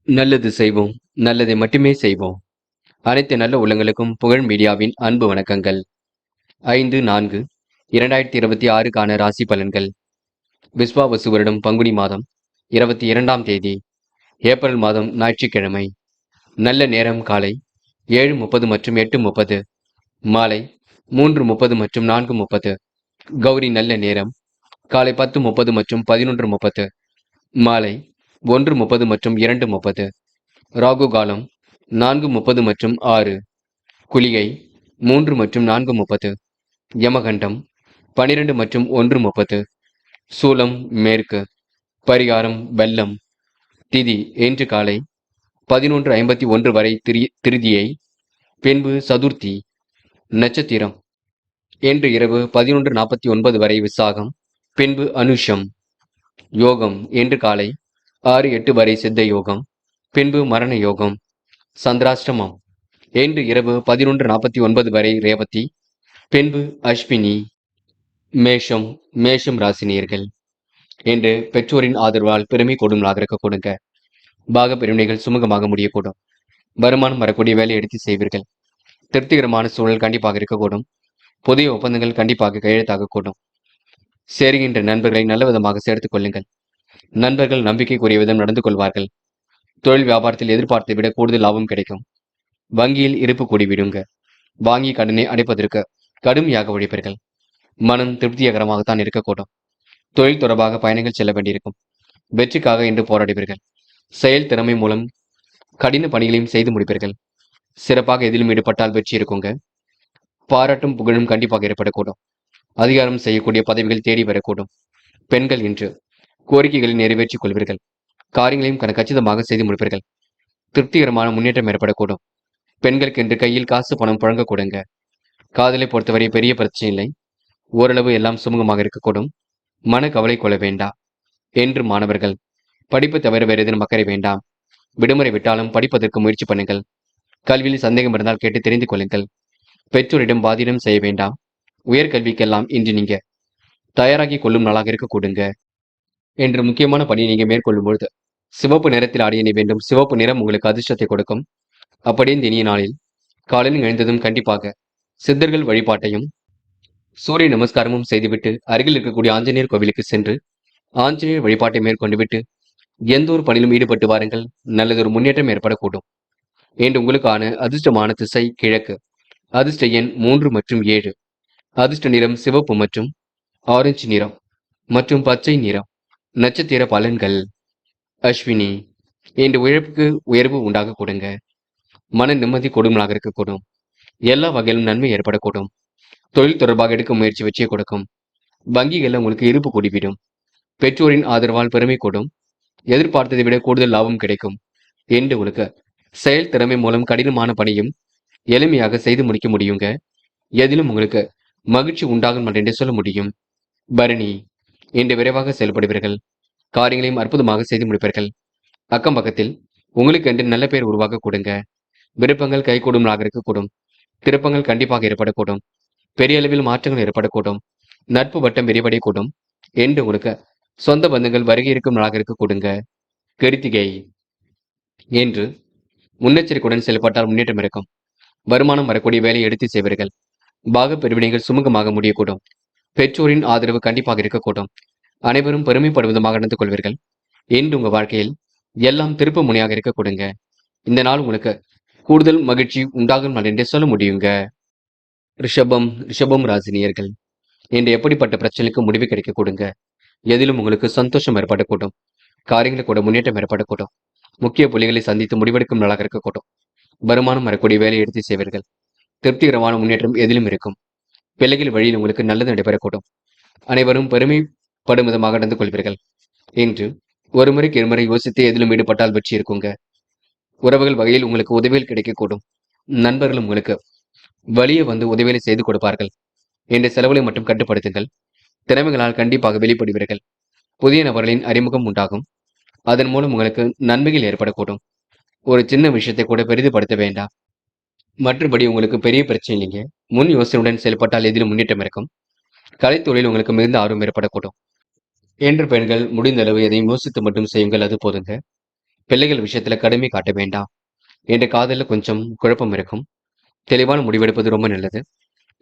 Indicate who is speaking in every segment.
Speaker 1: நல்லது செய்வோம். நல்லதை மட்டுமே செய்வோம். அனைத்து நல்ல உள்ளங்களுக்கும் புகழ் மீடியாவின் அன்பு வணக்கங்கள். 5-4-2026க்கான ராசி பலன்கள். விஸ்வாவசு வருடம் பங்குனி மாதம் 22ஆம் தேதி ஏப்ரல் மாதம் ஞாயிற்றுக்கிழமை. நல்ல நேரம் காலை 7:30 மற்றும் 8:30, மாலை 3:30 மற்றும் 4:30. கௌரி நல்ல நேரம் காலை 10:30 மற்றும் 11:30, மாலை 1:30 மற்றும் 2:30. ராகு காலம் 4:30 மற்றும் 6. குளிகை 3 மற்றும் 4:30. யமகண்டம் 12 மற்றும் 1:30. சூலம் மேற்கு. பரிகாரம் வெள்ளம். திதி இன்று காலை 11:51 வரை திருதியை, பின்பு சதுர்த்தி. நட்சத்திரம் இன்று இரவு 11:49 வரை விசாகம், பின்பு அனுஷம். யோகம் இன்று காலை 6:08 வரை சித்த யோகம், பின்பு மரண யோகம். சந்திராஷ்டமம் இன்று இரவு 11:49 வரை ரேவதி, பின்பு அஸ்வினி. மேஷம் ராசினியர்கள். இன்று பெற்றோரின் ஆதரவால் பெருமை கூடும் நாளாக கொடுங்க. பாக பிரிவினைகள் சுமூகமாக முடியக்கூடும். வருமானம் வரக்கூடிய வேலை எடுத்து செய்வீர்கள். திருப்திகரமான சூழல் கண்டிப்பாக இருக்கக்கூடும். புதிய ஒப்பந்தங்கள் கண்டிப்பாக கையெழுத்தாகக்கூடும். சேருகின்ற நண்பர்களை நல்ல விதமாக சேர்த்துக் கொள்ளுங்கள். நண்பர்கள் நம்பிக்கைக்குரிய விதம் நடந்து கொள்வார்கள். தொழில் வியாபாரத்தில் எதிர்பார்த்தை விட கூடுதல் லாபம் கிடைக்கும். வங்கியில் இருப்பு கூடிவிடுங்க. வாங்கி கடனை அடைப்பதற்கு கடுமையாக உழைப்பீர்கள். மனம் திருப்திகரமாகத்தான் இருக்கக்கூடும். தொழில் தொடர்பாக பயணங்கள் செல்ல வேண்டியிருக்கும். வெற்றிக்காக இன்று போராடுவீர்கள். செயல் திறமை மூலம் கடின பணிகளையும் செய்து முடிப்பீர்கள். சிறப்பாக எதிலும் ஈடுபட்டால் வெற்றி இருக்குங்க. பாராட்டும் புகழும் கண்டிப்பாக ஏற்படக்கூடும். அதிகாரம் செய்யக்கூடிய பதவிகள் தேடி வரக்கூடும். பெண்கள் இன்று கோரிக்கைகளை நிறைவேற்றிக் கொள்வீர்கள். காரியங்களையும் கச்சிதமாக செய்து முடிப்பீர்கள். திருப்திகரமான முன்னேற்றம் ஏற்படக்கூடும். பெண்களுக்கு இன்று கையில் காசு பணம் புழங்கக்கூடுங்க. காதலை பொறுத்தவரை பெரிய பிரச்சனை இல்லை. ஓரளவு எல்லாம் சுமூகமாக இருக்கக்கூடும். மன கவலை கொள்ள வேண்டாம். என்று மாணவர்கள் படிப்பு தவிர வேறு எதுவும் அக்கறை வேண்டாம். விடுமுறை விட்டாலும் படிப்பதற்கு முயற்சி பண்ணுங்கள். கல்வியில் சந்தேகம் இருந்தால் கேட்டு தெரிந்து கொள்ளுங்கள். பெற்றோரிடம் பாதிடம் செய்ய வேண்டாம். உயர்கல்விக்கெல்லாம் இன்று நீங்க தயாராகி கொள்ளும் நாளாக இருக்க கூடுங்க. என்று முக்கியமான பணியை நீங்க மேற்கொள்ளும் பொழுது சிவப்பு நிறத்தில் ஆடிய வேண்டும். சிவப்பு நிறம் உங்களுக்கு அதிர்ஷ்டத்தை கொடுக்கும். அப்படியே இந்த இனிய நாளில் காலையில் எழுந்ததும் கண்டிப்பாக சித்தர்கள் வழிபாட்டையும் சூரிய நமஸ்காரமும் செய்துவிட்டு அருகில் இருக்கக்கூடிய ஆஞ்சநேயர் கோவிலுக்கு சென்று ஆஞ்சநேயர் வழிபாட்டை மேற்கொண்டு விட்டு எந்த ஒரு பணியிலும் ஈடுபட்டு வாருங்கள். நல்லதொரு முன்னேற்றம் ஏற்படக்கூடும். என்று உங்களுக்கான அதிர்ஷ்டமான திசை கிழக்கு. அதிர்ஷ்ட எண் 3 மற்றும் 7. அதிர்ஷ்ட நிறம் சிவப்பு மற்றும் ஆரஞ்சு நிறம் மற்றும் பச்சை நிறம். நட்சத்திர பலன்கள். அஸ்வினி இன்று உழைப்புக்கு உயர்வு உண்டாக கூடுங்க. மன நிம்மதி கொடுமலாக இருக்கக்கூடும். எல்லா வகையிலும் நன்மை ஏற்படக்கூடும். தொழில் தொடர்பாக எடுக்கும் முயற்சி வெற்றியை கொடுக்கும். வங்கிகளில் உங்களுக்கு இருப்பு கூடிவிடும். பெற்றோரின் ஆதரவால் பெருமை கூடும். எதிர்பார்த்ததை விட கூடுதல் லாபம் கிடைக்கும். என்று உங்களுக்கு செயல் திறமை மூலம் கடினமான பணியும் எளிமையாக செய்து முடிக்க முடியுங்க. எதிலும் உங்களுக்கு மகிழ்ச்சி உண்டாகும் என்றே சொல்ல முடியும். பரணி இன்று விரைவாக செயல்படுவீர்கள். காரியங்களையும் அற்புதமாக செய்து முடிப்பீர்கள். அக்கம் பக்கத்தில் உங்களுக்கு என்று நல்ல பெயர் உருவாக்க கூடுங்க. விருப்பங்கள் கைகூடும் நாளாக இருக்கக்கூடும். திருப்பங்கள் கண்டிப்பாக ஏற்படக்கூடும். பெரிய அளவில் மாற்றங்கள் ஏற்படக்கூடும். நட்பு வட்டம் விரிவடையக்கூடும். என்று உங்களுக்கு சொந்த பந்தங்கள் வருகை இருக்கும் நாளாக இருக்க கூடுங்க. கிருத்திகை என்று முன்னெச்சரிக்கையுடன் செயல்பட்டால் முன்னேற்றம் இருக்கும். வருமானம் வரக்கூடிய வேலையை எடுத்து செய்வீர்கள். பாக பிரிவினைகள் சுமூகமாக முடியக்கூடும். பெற்றோரின் ஆதரவு கண்டிப்பாக இருக்கக்கூடும். அனைவரும் பெருமைப்படும் விதமாக நடந்து கொள்வீர்கள். என்று உங்க வாழ்க்கையில் எல்லாம் திருப்பு முனையாக இருக்க கொடுங்க. இந்த நாள் உங்களுக்கு கூடுதல் மகிழ்ச்சி உண்டாகும் நாள் என்றே சொல்ல முடியுங்க. ரிஷபம் ராசினியர்கள். இன்று எப்படிப்பட்ட பிரச்சனைக்கு முடிவு கிடைக்க கொடுங்க. எதிலும் உங்களுக்கு சந்தோஷம் ஏற்படக்கூடும். காரியங்களை கூட முன்னேற்றம் ஏற்படக்கூடும். முக்கிய புள்ளிகளை சந்தித்து முடிவெடுக்கும் நாளாக இருக்கக்கூடும். வருமானம் வரக்கூடிய வேலையை எடுத்து செய்வீர்கள். திருப்திகரமான முன்னேற்றம் எதிலும் இருக்கும். பிள்ளைகள் வழியில் உங்களுக்கு நல்லது நடைபெறக்கூடும். அனைவரும் பெருமைப்படும் விதமாக நடந்து கொள்வீர்கள். இன்று ஒரு முறைக்கு இருமுறை யோசித்து எதிலும் ஈடுபட்டால் வெற்றி இருக்குங்க. உறவுகள் வகையில் உங்களுக்கு உதவிகள் கிடைக்கக்கூடும். நண்பர்களும் உங்களுக்கு வழியே வந்து உதவிகளை செய்து கொடுப்பார்கள். என்ற செலவுகளை மட்டும் கட்டுப்படுத்துங்கள். திறமைகளால் கண்டிப்பாக வெளிப்படுவீர்கள். புதிய நபர்களின் அறிமுகம் உண்டாகும். அதன் மூலம் உங்களுக்கு நன்மைகள் ஏற்படக்கூடும். ஒரு சின்ன விஷயத்தை கூட பெரிதுபடுத்த வேண்டாம். மற்றபடி உங்களுக்கு பெரிய பிரச்சனை இல்லைங்க. முன் யோசனையுடன் செயல்பட்டால் எதிலும் முன்னேற்றம் இருக்கும். கலைத்தொழில் உங்களுக்கு மிகுந்த ஆர்வம் ஏற்படக்கூடும். என்று பெண்கள் முடிந்த அளவு எதையும் யோசித்து மட்டும் செய்யுங்கள், அது போதுங்க. பிள்ளைகள் விஷயத்துல கடுமை காட்ட வேண்டாம். என்ற காதல்ல கொஞ்சம் குழப்பம் இருக்கும். தெளிவான முடிவெடுப்பது ரொம்ப நல்லது.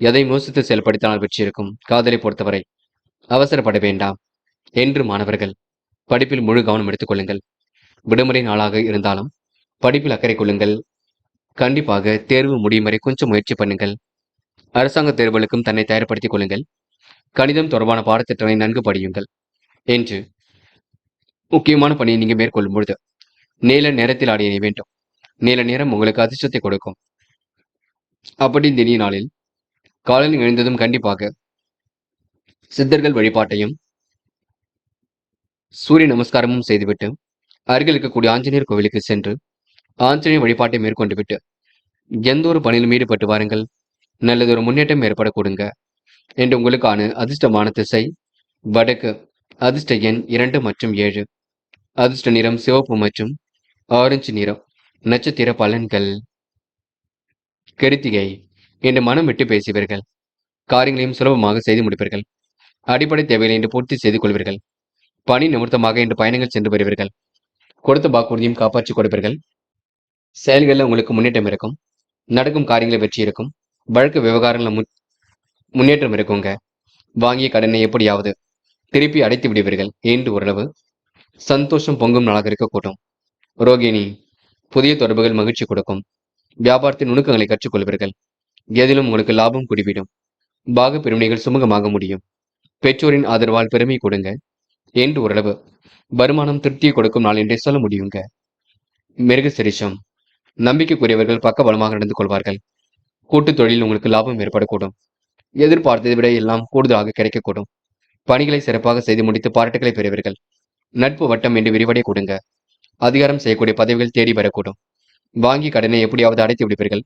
Speaker 1: எதையும் யோசித்து செயல்படுத்தினால் வெற்றி இருக்கும். காதலை பொறுத்தவரை அவசரப்பட வேண்டாம். என்று மாணவர்கள் படிப்பில் முழு கவனம் எடுத்துக் கொள்ளுங்கள். விடுமுறை நாளாக இருந்தாலும் படிப்பில் அக்கறை கொள்ளுங்கள். கண்டிப்பாக தேர்வு முடியும் வரை கொஞ்சம் முயற்சி பண்ணுங்கள். அரசாங்க தேர்வுகளுக்கும் தன்னை தயார்படுத்திக் கொள்ளுங்கள். கணிதம் தொடர்பான பாடத்திட்டங்களை நன்கு படியுங்கள். என்று முக்கியமான பணியை நீங்க மேற்கொள்ளும் பொழுது நீல நேரத்தில் ஆடிய நீ வேண்டும். நீல நேரம் உங்களுக்கு அதிர்ஷ்டத்தை கொடுக்கும். அப்படி இந்த இனிய நாளில் காலையில் எழுந்ததும் கண்டிப்பாக சித்தர்கள் வழிபாட்டையும் சூரிய நமஸ்காரமும் செய்துவிட்டு அருகில் இருக்கக்கூடிய ஆஞ்சநேயர் கோவிலுக்கு சென்று ஆஞ்சநேயர் வழிபாட்டை மேற்கொண்டு விட்டு எந்த ஒரு பணியிலும் ஈடுபட்டு வாருங்கள். நல்லதொரு முன்னேற்றம் ஏற்பட கொடுங்க. என்று உங்களுக்கான அதிர்ஷ்டமான திசை வடக்கு. அதிர்ஷ்ட எண் 2 மற்றும் 7. அதிர்ஷ்ட நிறம் சிவப்பு மற்றும் ஆரஞ்சு நிறம். நட்சத்திர பலன்கள். கிருத்திகை. என்று மனம் விட்டு பேசுவீர்கள். காரியங்களையும் சுலபமாக செய்து முடிப்பீர்கள். அடிப்படை தேவைகளை என்று பூர்த்தி செய்து கொள்வீர்கள். பணி நிமித்தமாக இன்று பயணங்கள் சென்று வருவீர்கள். கொடுத்த வாக்குறுதியும் காப்பாற்றி கொடுப்பீர்கள். செயல்களில் உங்களுக்கு முன்னேற்றம் இருக்கும். நடக்கும் காரியங்களில் வெற்றி இருக்கும். வழக்கு விவகாரங்களில் முன்னேற்றம் இருக்குங்க. வாங்கிய கடனை எப்படியாவது திருப்பி அடைத்து விடுவீர்கள். என்று ஓரளவு சந்தோஷம் பொங்கும் நாளாக இருக்கக்கூடும். ரோகிணி. புதிய தொடர்புகள் மகிழ்ச்சி கொடுக்கும். வியாபாரத்தின் நுணுக்கங்களை கற்றுக்கொள்வீர்கள். எதிலும் உங்களுக்கு லாபம் குடிவிடும். பாக பிரிவினைகள் சுமூகமாக முடியும். பெற்றோரின் ஆதரவால் பெருமை கொடுங்க. என்று ஓரளவு வருமானம் திருப்தியை கொடுக்கும் நாள் என்றே சொல்ல முடியுங்க. மிருகசிரிஷம். நம்பிக்கைக்குரியவர்கள் பக்க பலமாக நடந்து கொள்வார்கள். கூட்டு தொழில் உங்களுக்கு லாபம் ஏற்படக்கூடும். எதிர்பார்த்ததை விட எல்லாம் கூடுதலாக கிடைக்கக்கூடும். பணிகளை சிறப்பாக செய்து முடித்து பாராட்டுகளை பெறுவீர்கள். நட்பு வட்டம் என்று விரிவடை கொடுங்க. அதிகாரம் செய்யக்கூடிய பதவிகள் தேடி வரக்கூடும். வாங்கி கடனை எப்படியாவது அடைத்து விடுவீர்கள்.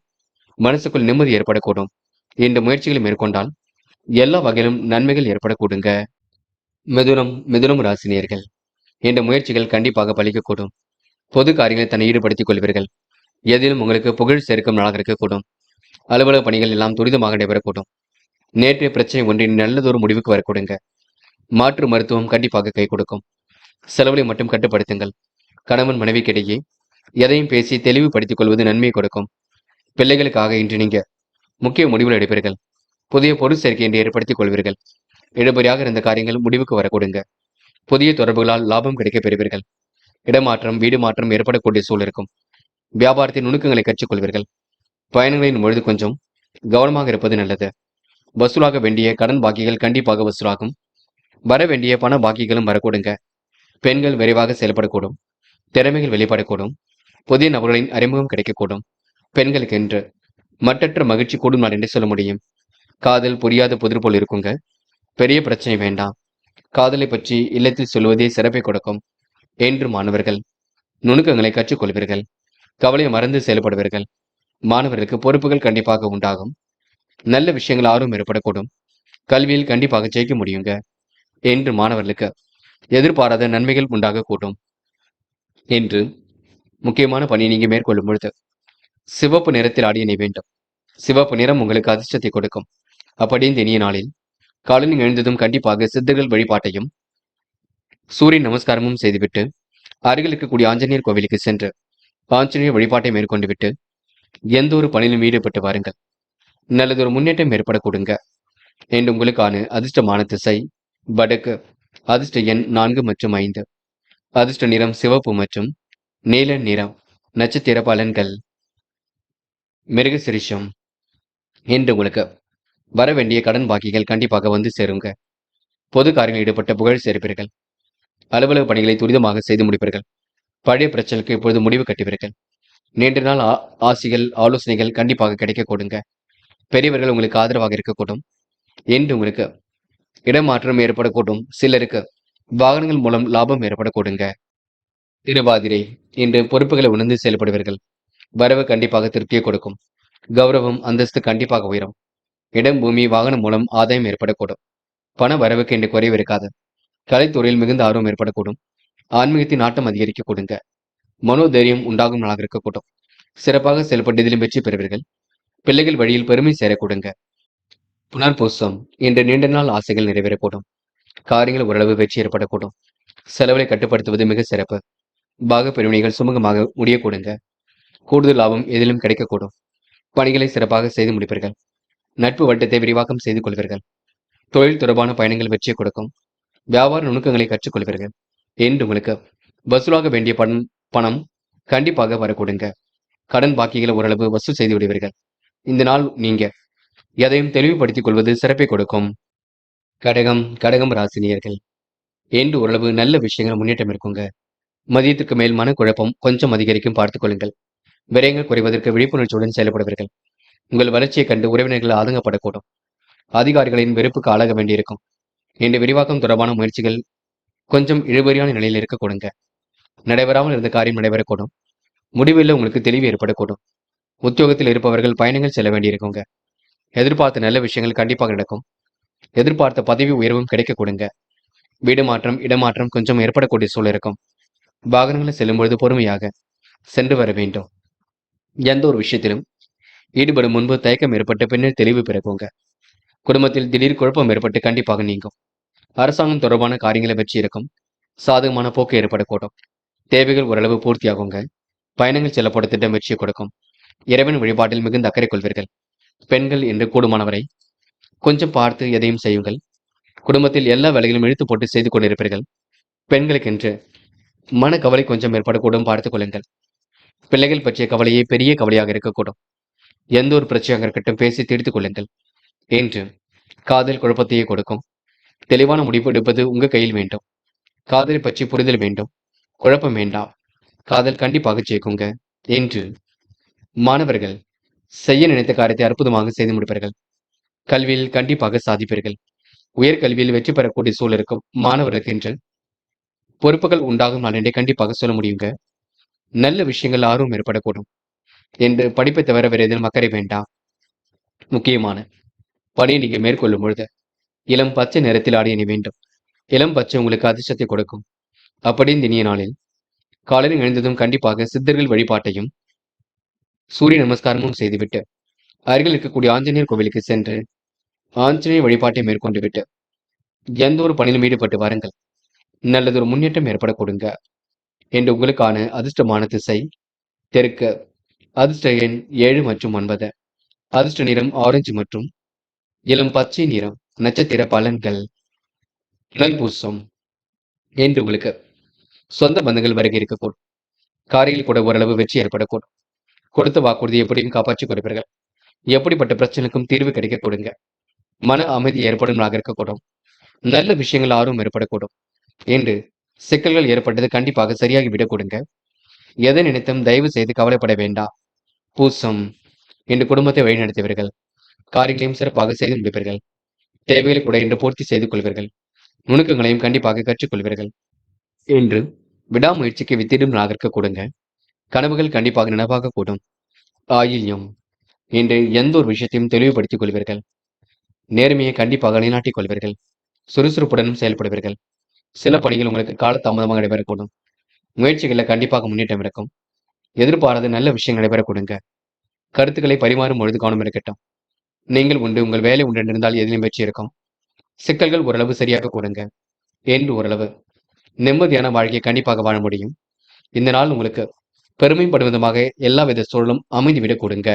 Speaker 1: மனசுக்குள் நிம்மதி ஏற்படக்கூடும். இந்த முயற்சிகளை மேற்கொண்டால் எல்லா வகையிலும் நன்மைகள் ஏற்படக்கூடுங்க. மிதுனம் ராசினியர்கள். இந்த முயற்சிகள் கண்டிப்பாக பலிக்கக்கூடும். பொது காரியங்களை தன்னை ஈடுபடுத்திக் கொள்வீர்கள். எதிலும் உங்களுக்கு புகழ் சேர்க்கும் நாளாக இருக்கக்கூடும். அலுவலக பணிகள் எல்லாம் துரிதமாக நடைபெறக்கூடும். நேற்றைய பிரச்சனை ஒன்றின் நல்லதொரு முடிவுக்கு வரக்கூடுங்க. மாற்று மருத்துவம் கண்டிப்பாக கை கொடுக்கும். செலவுகளை மட்டும் கட்டுப்படுத்துங்கள். கணவன் மனைவிக்கிடையே எதையும் பேசி தெளிவுபடுத்திக் கொள்வது நன்மை கொடுக்கும். பிள்ளைகளுக்காக இன்று நீங்க முக்கிய முடிவுகள் எடுப்பீர்கள். புதிய பொருள் சேர்க்கை என்று ஏற்படுத்திக் கொள்வீர்கள். இழுபறியாக இருந்த காரியங்கள் முடிவுக்கு வரக்கூடுங்க. புதிய தொடர்புகளால் லாபம் கிடைக்கப் பெறுவீர்கள். இடமாற்றம் வீடு மாற்றம் ஏற்படக்கூடிய சூழல் இருக்கும். வியாபாரத்தின் நுணுக்கங்களை கற்றுக்கொள்வீர்கள். பயணங்களின் பொழுது கொஞ்சம் கவனமாக இருப்பது நல்லது. வசூலாக வேண்டிய கடன் பாக்கிகள் கண்டிப்பாக வசூலாகும். வர வேண்டிய பண பாக்கிகளும் வரக்கூடுங்க. பெண்கள் விரைவாக செயல்படக்கூடும். திறமைகள் வெளிப்படக்கூடும். புதிய நபர்களின் அறிமுகம் கிடைக்கக்கூடும். பெண்களுக்கு என்று மட்டற்ற மகிழ்ச்சி கூடும் நாள் என்று சொல்ல முடியும். காதல் புரியாத புதிர் போல் இருக்குங்க. பெரிய பிரச்சனை வேண்டாம். காதலை பற்றி இல்லத்தில் சொல்வதே சிறப்பை கொடுக்கும். என்று மாணவர்கள் நுணுக்கங்களை கற்றுக்கொள்வீர்கள். கவலையை மறந்து செயல்படுவீர்கள். மாணவர்களுக்கு பொறுப்புகள் கண்டிப்பாக உண்டாகும். நல்ல விஷயங்கள் ஆர்வம் ஏற்படக்கூடும். கல்வியில் கண்டிப்பாக ஜெயிக்க முடியுங்க. என்று மாணவர்களுக்கு எதிர்பாராத நன்மைகள் உண்டாக கூடும். என்று முக்கியமான பணியை நீங்க மேற்கொள்ளும் பொழுது சிவப்பு நிறத்தில் ஆடிய நீ வேண்டும். சிவப்பு நிறம் உங்களுக்கு அதிர்ஷ்டத்தை கொடுக்கும். அப்படி இந்த இனிய நாளில் காலையில் எழுந்ததும் கண்டிப்பாக சித்தர்கள் வழிபாட்டையும் சூரிய நமஸ்காரமும் செய்துவிட்டு அருகில் இருக்கக்கூடிய ஆஞ்சநேயர் கோவிலுக்கு சென்று ஆஞ்சநேயர் வழிபாட்டை மேற்கொண்டு விட்டு எந்த ஒரு பணியிலும் ஈடுபட்டு வாருங்கள். நல்லதொரு முன்னேற்றம் ஏற்பட கொடுங்க. என்று உங்களுக்கான அதிர்ஷ்டமான திசை வடக்கு. அதிர்ஷ்ட எண் 4 மற்றும் 5. அதிர்ஷ்ட நிறம் சிவப்பு மற்றும் நீல நிறம். நட்சத்திர பலன்கள். மிருகசிரிஷம். என்று உங்களுக்கு வர வேண்டிய கடன் பாக்கிகள் கண்டிப்பாக வந்து சேருங்க. பொது காரியங்களில் ஈடுபட்ட புகழ் சேர்ப்பீர்கள். அலுவலக பணிகளை துரிதமாக செய்து முடிப்பீர்கள். பழைய பிரச்சனைக்கு இப்பொழுது முடிவு கட்டுவீர்கள். நீண்ட நாள் ஆசிகள் ஆலோசனைகள் கண்டிப்பாக கிடைக்க கொடுங்க. பெரியவர்கள் உங்களுக்கு ஆதரவாக இருக்கக்கூடும். என்று உங்களுக்கு இடமாற்றம் ஏற்படக்கூடும். சிலருக்கு வாகனங்கள் மூலம் லாபம் ஏற்படக்கூடுங்க. திருவாதிரை. இன்று பொறுப்புகளை உணர்ந்து செயல்படுவீர்கள். வரவு கண்டிப்பாக திருப்தியை கொடுக்கும். கௌரவம் அந்தஸ்து கண்டிப்பாக உயரும். இடம் பூமி வாகனம் மூலம் ஆதாயம் ஏற்படக்கூடும். பண வரவுக்கு என்று குறைவு இருக்காது. கலைத்துறையில் மிகுந்த ஆர்வம் ஏற்படக்கூடும். ஆன்மீகத்தின் நாட்டம் அதிகரிக்க கொடுங்க. மனோதைரியம் உண்டாகும் நாளாக இருக்கக்கூடும். சிறப்பாக செயல்பட்டதிலும் வெற்றி பெறுவீர்கள். பிள்ளைகள் வழியில் பெருமை சேரக்கூடுங்க. புனர்பூசம். இன்று நீண்ட நாள் ஆசைகள் நிறைவேறக்கூடும். காரியங்கள் ஓரளவு வெற்றி ஏற்படக்கூடும். செலவுகளை கட்டுப்படுத்துவது மிக சிறப்பு. பாக பிரிவினைகள் சுமூகமாக முடியக்கூடுங்க. கூடுதல் லாபம் எதிலும் கிடைக்கக்கூடும். பணிகளை சிறப்பாக செய்து முடிப்பீர்கள். நட்பு வட்டத்தை விரிவாக்கம் செய்து கொள்வீர்கள். தொழில் தொடர்பான பயணங்கள் வெற்றியை கொடுக்கும். வியாபார நுணுக்கங்களை கற்றுக்கொள்வீர்கள். என்று உங்களுக்கு வசூலாக வேண்டிய பணம் கண்டிப்பாக வரக்கூடுங்க. கடன் பாக்கிகளை ஓரளவு வசூல் செய்து விடுவீர்கள். இந்த நாள் நீங்க எதையும் தெளிவுபடுத்திக் கொள்வது சிறப்பை கொடுக்கும். கடகம் ராசினியர்கள் என்று ஓரளவு நல்ல விஷயங்கள் முன்னேற்றம் இருக்குங்க. மதியத்திற்கு மேல் மனக்குழப்பம் கொஞ்சம் அதிகரிக்கும், பார்த்துக் கொள்ளுங்கள். விரயங்கள் குறைவதற்கு விழிப்புணர்ச்சியுடன் செயல்படுவீர்கள். உங்கள் வளர்ச்சியை கண்டு உறவினர்கள் ஆதங்கப்படக்கூடும். அதிகாரிகளின் வெறுப்புக்கு ஆளாக வேண்டியிருக்கும். இன்று விரிவாக்கம் தொடர்பான முயற்சிகள் கொஞ்சம் இழுபறியான நிலையில் இருக்க கொடுங்க. நடைபெறாமல் இருந்த காரியம் நடைபெறக்கூடும். முடிவில் உங்களுக்கு தெளிவு ஏற்படக்கூடும். உத்தியோகத்தில் இருப்பவர்கள் பயணங்கள் செல்ல வேண்டியிருக்குங்க. எதிர்பார்த்த நல்ல விஷயங்கள் கண்டிப்பாக நடக்கும். எதிர்பார்த்த பதவி உயர்வும் கிடைக்க கொடுங்க. வீடு மாற்றம் இடமாற்றம் கொஞ்சம் ஏற்படக்கூடிய சூழல் இருக்கும். வாகனங்களில் செல்லும் பொழுது பொறுமையாக சென்று வர வேண்டும். எந்த ஒரு விஷயத்திலும் ஈடுபடும் முன்பு தயக்கம் ஏற்பட்டு பின்னர் தெளிவு பிறக்குங்க. குடும்பத்தில் திடீர் குழப்பம் ஏற்பட்டு கண்டிப்பாக நீங்கும். அரசாங்கம் தொடர்பான காரியங்களை வெற்றி இருக்கும். சாதகமான போக்கு ஏற்படக்கூடும். தேவைகள் ஓரளவு பூர்த்தியாகுங்க. பயணங்கள் செல்லப்பட திட்டம் வெற்றியை கொடுக்கும். இறைவன் வழிபாட்டில் மிகுந்த அக்கறை கொள்வீர்கள். பெண்கள் என்று கூடுமானவரை கொஞ்சம் பார்த்து எதையும் செய்யுங்கள். குடும்பத்தில் எல்லா வேலைகளும் இழுத்து போட்டு செய்து கொண்டிருப்பீர்கள். பெண்களுக்கென்று மனக்கவலை கொஞ்சம் ஏற்படக்கூடும், பார்த்துக் கொள்ளுங்கள். பிள்ளைகள் பற்றிய கவலையே பெரிய கவலையாக இருக்கக்கூடும். எந்த ஒரு பிரச்சனையாக இருக்கட்டும் பேசி தீர்த்துக் கொள்ளுங்கள். என்று காதல் குழப்பத்தையே கொடுக்கும். தெளிவான முடிவு எடுப்பது உங்க கையில் வேண்டும். காதலை பற்றி புரிதல் வேண்டும். குழப்பம் வேண்டாம். காதல் கண்டிப்பாக ஜெயிக்குங்க. என்று மாணவர்கள் செய்ய நினைத்த காரியத்தை அற்புதமாக செய்து முடிப்பார்கள். கல்வியில் கண்டிப்பாக சாதிப்பீர்கள். உயர்கல்வியில் வெற்றி பெறக்கூடிய சூழல் இருக்கும். மாணவர்களுக்கு என்று பொறுப்புகள் உண்டாகும் நாளென்றே கண்டிப்பாக சொல்ல முடியுங்க. நல்ல விஷயங்கள் ஆர்வம் ஏற்படக்கூடும். என்று படிப்பை தவிர வேறு எதிலும் அக்கறை வேண்டாம். முக்கியமான பணியை நீங்க மேற்கொள்ளும் பொழுது இளம் பச்சை நிறத்தில் ஆடை அணி வேண்டும். இளம் பச்சை உங்களுக்கு அதிர்ஷ்டத்தை கொடுக்கும். அப்படி இந்த இனிய நாளில் காலையில் எழுந்ததும் கண்டிப்பாக சித்தர்கள் வழிபாட்டையும் சூரிய நமஸ்காரமும் செய்துவிட்டு அருகில் இருக்கக்கூடிய ஆஞ்சநேயர் கோவிலுக்கு சென்று ஆஞ்சநேயர் வழிபாட்டை மேற்கொண்டு விட்டு எந்த ஒரு பணியிலும் ஈடுபட்டு வாருங்கள். நல்லதொரு முன்னேற்றம் ஏற்பட கொடுங்க. என்று உங்களுக்கான அதிர்ஷ்டமான திசை தெற்கு. அதிர்ஷ்ட எண் 7 மற்றும் 9. அதிர்ஷ்ட நிறம் ஆரஞ்சு மற்றும் இளம் பச்சை நிறம். நட்சத்திர பலன்கள். புனர்பூசம் என்று உங்களுக்கு சொந்த பந்தங்கள் வருகை இருக்கக்கூடும். காரியில் கூட ஓரளவு வெற்றி ஏற்படக்கூடும். கொடுத்த வாக்குறுதி எப்படியும் காப்பாற்றிக் கொடுப்பீர்கள். எப்படிப்பட்ட பிரச்சனைக்கும் தீர்வு கிடைக்க கொடுங்க. மன அமைதி ஏற்படும் நாளாக இருக்கக்கூடும். நல்ல விஷயங்கள் ஆர்வம் ஏற்படக்கூடும். என்று சிக்கல்கள் ஏற்பட்டது கண்டிப்பாக சரியாகி விட கொடுங்க. எதை நினைத்தும் தயவு செய்து கவலைப்பட வேண்டாம். பூசம் என்று குடும்பத்தை வழிநடத்துவீர்கள். காரியங்களையும் சிறப்பாக செய்து முடிப்பீர்கள். தேவைகளை கூட என்று பூர்த்தி செய்து கொள்வீர்கள். நுணுக்கங்களையும் கண்டிப்பாக கற்றுக்கொள்வீர்கள். என்று விடாமுயற்சிக்கு வித்திடும் நாளாக இருக்க கொடுங்க. கனவுகள் கண்டிப்பாக நினைவாக கூடும். ஆயில்யம் என்று எந்த ஒரு விஷயத்தையும் தெளிவுபடுத்திக் கொள்வீர்கள். நேர்மையை கண்டிப்பாக நிலைநாட்டிக் கொள்வீர்கள். சுறுசுறுப்புடனும் செயல்படுவீர்கள். சில பணிகள் உங்களுக்கு காலதாமதமாக நடைபெறக்கூடும். முயற்சிகளில் கண்டிப்பாக முன்னேற்றம் இருக்கும். எதிர்பாராத நல்ல விஷயம் நடைபெற கொடுங்க. கருத்துக்களை பரிமாறும் பொழுது கவனம் இருக்கட்டும். நீங்கள் உண்டு உங்கள் வேலை உண்டு இருந்தால் எதிலும் வெற்றி இருக்கும். சிக்கல்கள் ஓரளவு சரியாக கொடுங்க. என்று ஓரளவு நிம்மதியான வாழ்க்கையை கண்டிப்பாக வாழ முடியும். இந்த நாள் உங்களுக்கு பெருமைப்படும் விதமாக எல்லா வித சூழலும் அமைந்துவிடக் கொடுங்க.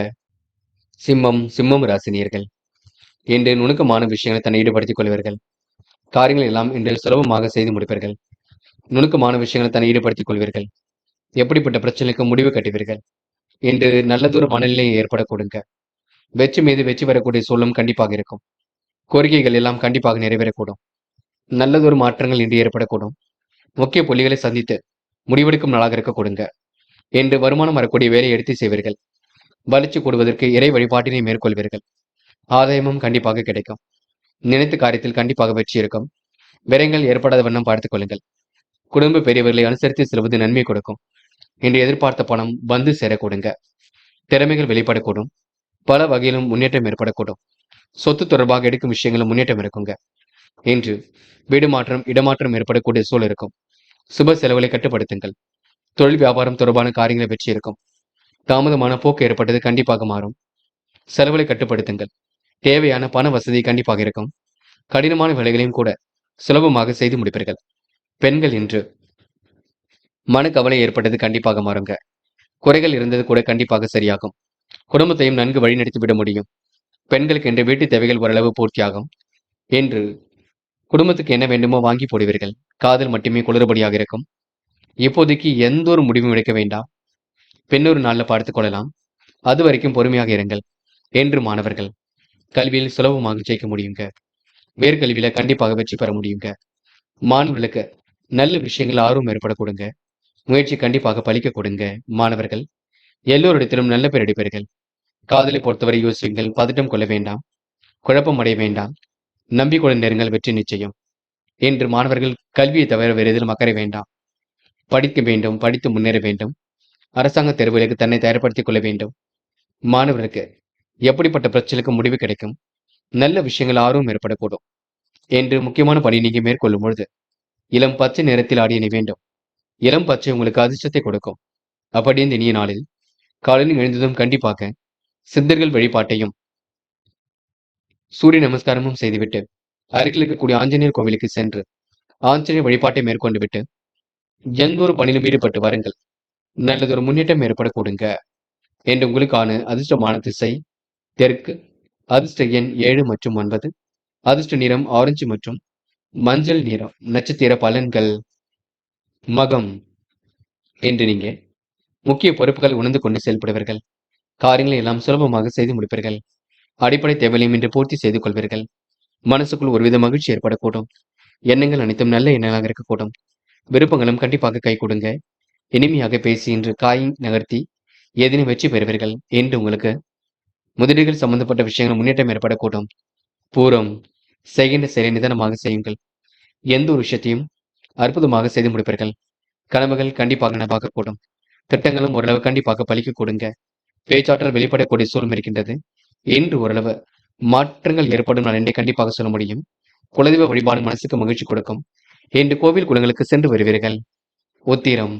Speaker 1: சிம்மம் ராசினியர்கள் என்று நுணுக்கமான விஷயங்களை தன்னை ஈடுபடுத்திக் கொள்வீர்கள். காரியங்கள் எல்லாம் இன்று சுலபமாக செய்து முடிப்பீர்கள். நுணுக்கமான விஷயங்களை தன்னை ஈடுபடுத்திக் கொள்வீர்கள். எப்படிப்பட்ட பிரச்சனைக்கு முடிவு கட்டுவீர்கள். என்று நல்லதொரு மனநிலையை ஏற்பட கொடுங்க. வெற்றி மீது வெற்றி பெறக்கூடிய சூழலும் கண்டிப்பாக இருக்கும். கோரிக்கைகள் எல்லாம் கண்டிப்பாக நிறைவேறக்கூடும். நல்லதொரு மாற்றங்கள் இன்று ஏற்படக்கூடும். முக்கிய புள்ளிகளை சந்தித்து முடிவெடுக்கும் நாளாக இருக்க கொடுங்க. என்று வருமானம் வரக்கூடிய வேலையை எடுத்து செய்வீர்கள். வளர்ச்சி கூடுவதற்கு இறை வழிபாட்டினை மேற்கொள்வீர்கள். ஆதாயமும் கண்டிப்பாக கிடைக்கும். நினைத்த காரியத்தில் கண்டிப்பாக வெற்றி இருக்கும். விரயங்கள் ஏற்படாத வண்ணம் பார்த்துக் கொள்ளுங்கள். குடும்ப பெரியவர்களை அனுசரித்து செல்வது நன்மை கொடுக்கும். என்று எதிர்பார்த்த பணம் வந்து சேர கொடுங்க. திறமைகள் வெளிப்படக்கூடும். பல வகையிலும் முன்னேற்றம் ஏற்படக்கூடும். சொத்து தொடர்பாக எடுக்கும் விஷயங்களும் முன்னேற்றம் இருக்குங்க. என்று வீடு மாற்றம் இடமாற்றம் ஏற்படக்கூடிய சூழல் இருக்கும். சுப செலவுகளை கட்டுப்படுத்துங்கள். தொழில் வியாபாரம் தொடர்பான காரியங்களை வெற்றி இருக்கும். தாமதமான போக்கு ஏற்பட்டது கண்டிப்பாக மாறும். செலவுகளை கட்டுப்படுத்துங்கள். தேவையான பண வசதி கண்டிப்பாக இருக்கும். கடினமான வேலைகளையும் கூட சுலபமாக செய்து முடிப்பீர்கள். பெண்கள் என்று மனக்கவலை ஏற்பட்டது கண்டிப்பாக மாறுங்க. குறைகள் இருந்தது கூட கண்டிப்பாக சரியாகும். குடும்பத்தையும் நன்கு வழிநடத்தி விட முடியும். பெண்களுக்கு என்று வீட்டு தேவைகள் ஓரளவு பூர்த்தியாகும். என்று குடும்பத்துக்கு என்ன வேண்டுமோ வாங்கி போடுவீர்கள். காதல் மட்டுமே குளறுபடியாக இருக்கும். இப்போதைக்கு எந்த ஒரு முடிவும் எடுக்க வேண்டாம். பின்னொரு நாள்ல பார்த்துக் கொள்ளலாம். அது வரைக்கும் பொறுமையாக இருங்கள் என்று மாணவர்கள் கல்வியில் சுலபமாக ஜெயிக்க முடியுங்க. உயர்கல்வியில கண்டிப்பாக வெற்றி பெற முடியுங்க. மாணவர்களுக்கு நல்ல விஷயங்கள் ஆர்வம் ஏற்பட கொடுங்க. முயற்சி கண்டிப்பாக பலிக்க கொடுங்க. மாணவர்கள் எல்லோரிடத்திலும் நல்ல பேர் எடுப்பீர்கள். காதலை பொறுத்தவரை யோசியுங்கள். பதட்டம் கொள்ள வேண்டாம். குழப்பம் அடைய வேண்டாம். நம்பிக்கையுடன் நெருங்கள். வெற்றி நிச்சயம். என்று மாணவர்கள் கல்வியை தவிர வேறு எதிலும் அக்கறை வேண்டாம். படிக்க வேண்டும். படித்து முன்னேற வேண்டும். அரசாங்க தேர்வுகளுக்கு தன்னை தயார்படுத்திக் கொள்ள வேண்டும். மாணவர்களுக்கு எப்படிப்பட்ட பிரச்சனைக்கு முடிவு கிடைக்கும். நல்ல விஷயங்கள் ஆர்வம் ஏற்படக்கூடும். என்று முக்கியமான பணி நீங்க மேற்கொள்ளும் பொழுது இளம் பச்சை நிறத்தில் ஆடிய நீ வேண்டும். இளம் பச்சை உங்களுக்கு அதிர்ஷ்டத்தை கொடுக்கும். அப்படி இந்த இனிய நாளில் காலையில் எழுந்ததும் கண்டிப்பாக சித்தர்கள் வழிபாட்டையும் சூரிய நமஸ்காரமும் செய்துவிட்டு அருகில் இருக்கக்கூடிய ஆஞ்சநேயர் கோவிலுக்கு சென்று ஆஞ்சநேயர் வழிபாட்டை மேற்கொண்டு விட்டு எந்த ஒரு பணியிலும் ஈடுபட்டு வாருங்கள். நல்லதொரு முன்னேற்றம் ஏற்பட கொடுங்க. என்று உங்களுக்கான அதிர்ஷ்டமான திசை தெற்கு. அதிர்ஷ்ட எண் 7 மற்றும் 9. அதிர்ஷ்ட நிறம் ஆரஞ்சு மற்றும் மஞ்சள் நிறம். நட்சத்திர பலன்கள் மகம். என்று நீங்க முக்கிய பொறுப்புகள் உணர்ந்து கொண்டு செயல்படுவீர்கள். காரியங்களை எல்லாம் சுலபமாக செய்து முடிப்பீர்கள். அடிப்படை தேவைகளையும் இன்று பூர்த்தி செய்து கொள்வீர்கள். மனசுக்குள் ஒருவித மகிழ்ச்சி ஏற்படக்கூடும். எண்ணங்கள் அனைத்தும் நல்ல எண்ணங்களாக இருக்கக்கூடும். விருப்பங்களும் கண்டிப்பாக கை கொடுங்க. இனிமையாக பேசி இன்று காய் நகர்த்தி ஏதேனும் வெற்றி பெறுவீர்கள். என்று உங்களுக்கு முதலீடுகள் சம்பந்தப்பட்ட விஷயங்கள் முன்னேற்றம் ஏற்படக்கூடும். பூரம் செய்கின்ற செயலை நிதானமாக செய்யுங்கள். எந்த ஒரு விஷயத்தையும் அற்புதமாக செய்து முடிப்பீர்கள். கனவுகள் கண்டிப்பாக நனவாகக்கூடும். திட்டங்களும் ஓரளவு கண்டிப்பாக பலிக்க கொடுங்க. பேச்சாற்றல் வெளிப்படக்கூடிய சூழல் இருக்கின்றது. என்று ஓரளவு மாற்றங்கள் ஏற்படும் நான் என்னை கண்டிப்பாக சொல்ல முடியும். குலதெய்வ வழிபாடு மனசுக்கு மகிழ்ச்சி கொடுக்கும். என்று கோவில் குளங்களுக்கு சென்று வருவீர்கள். உத்திரம்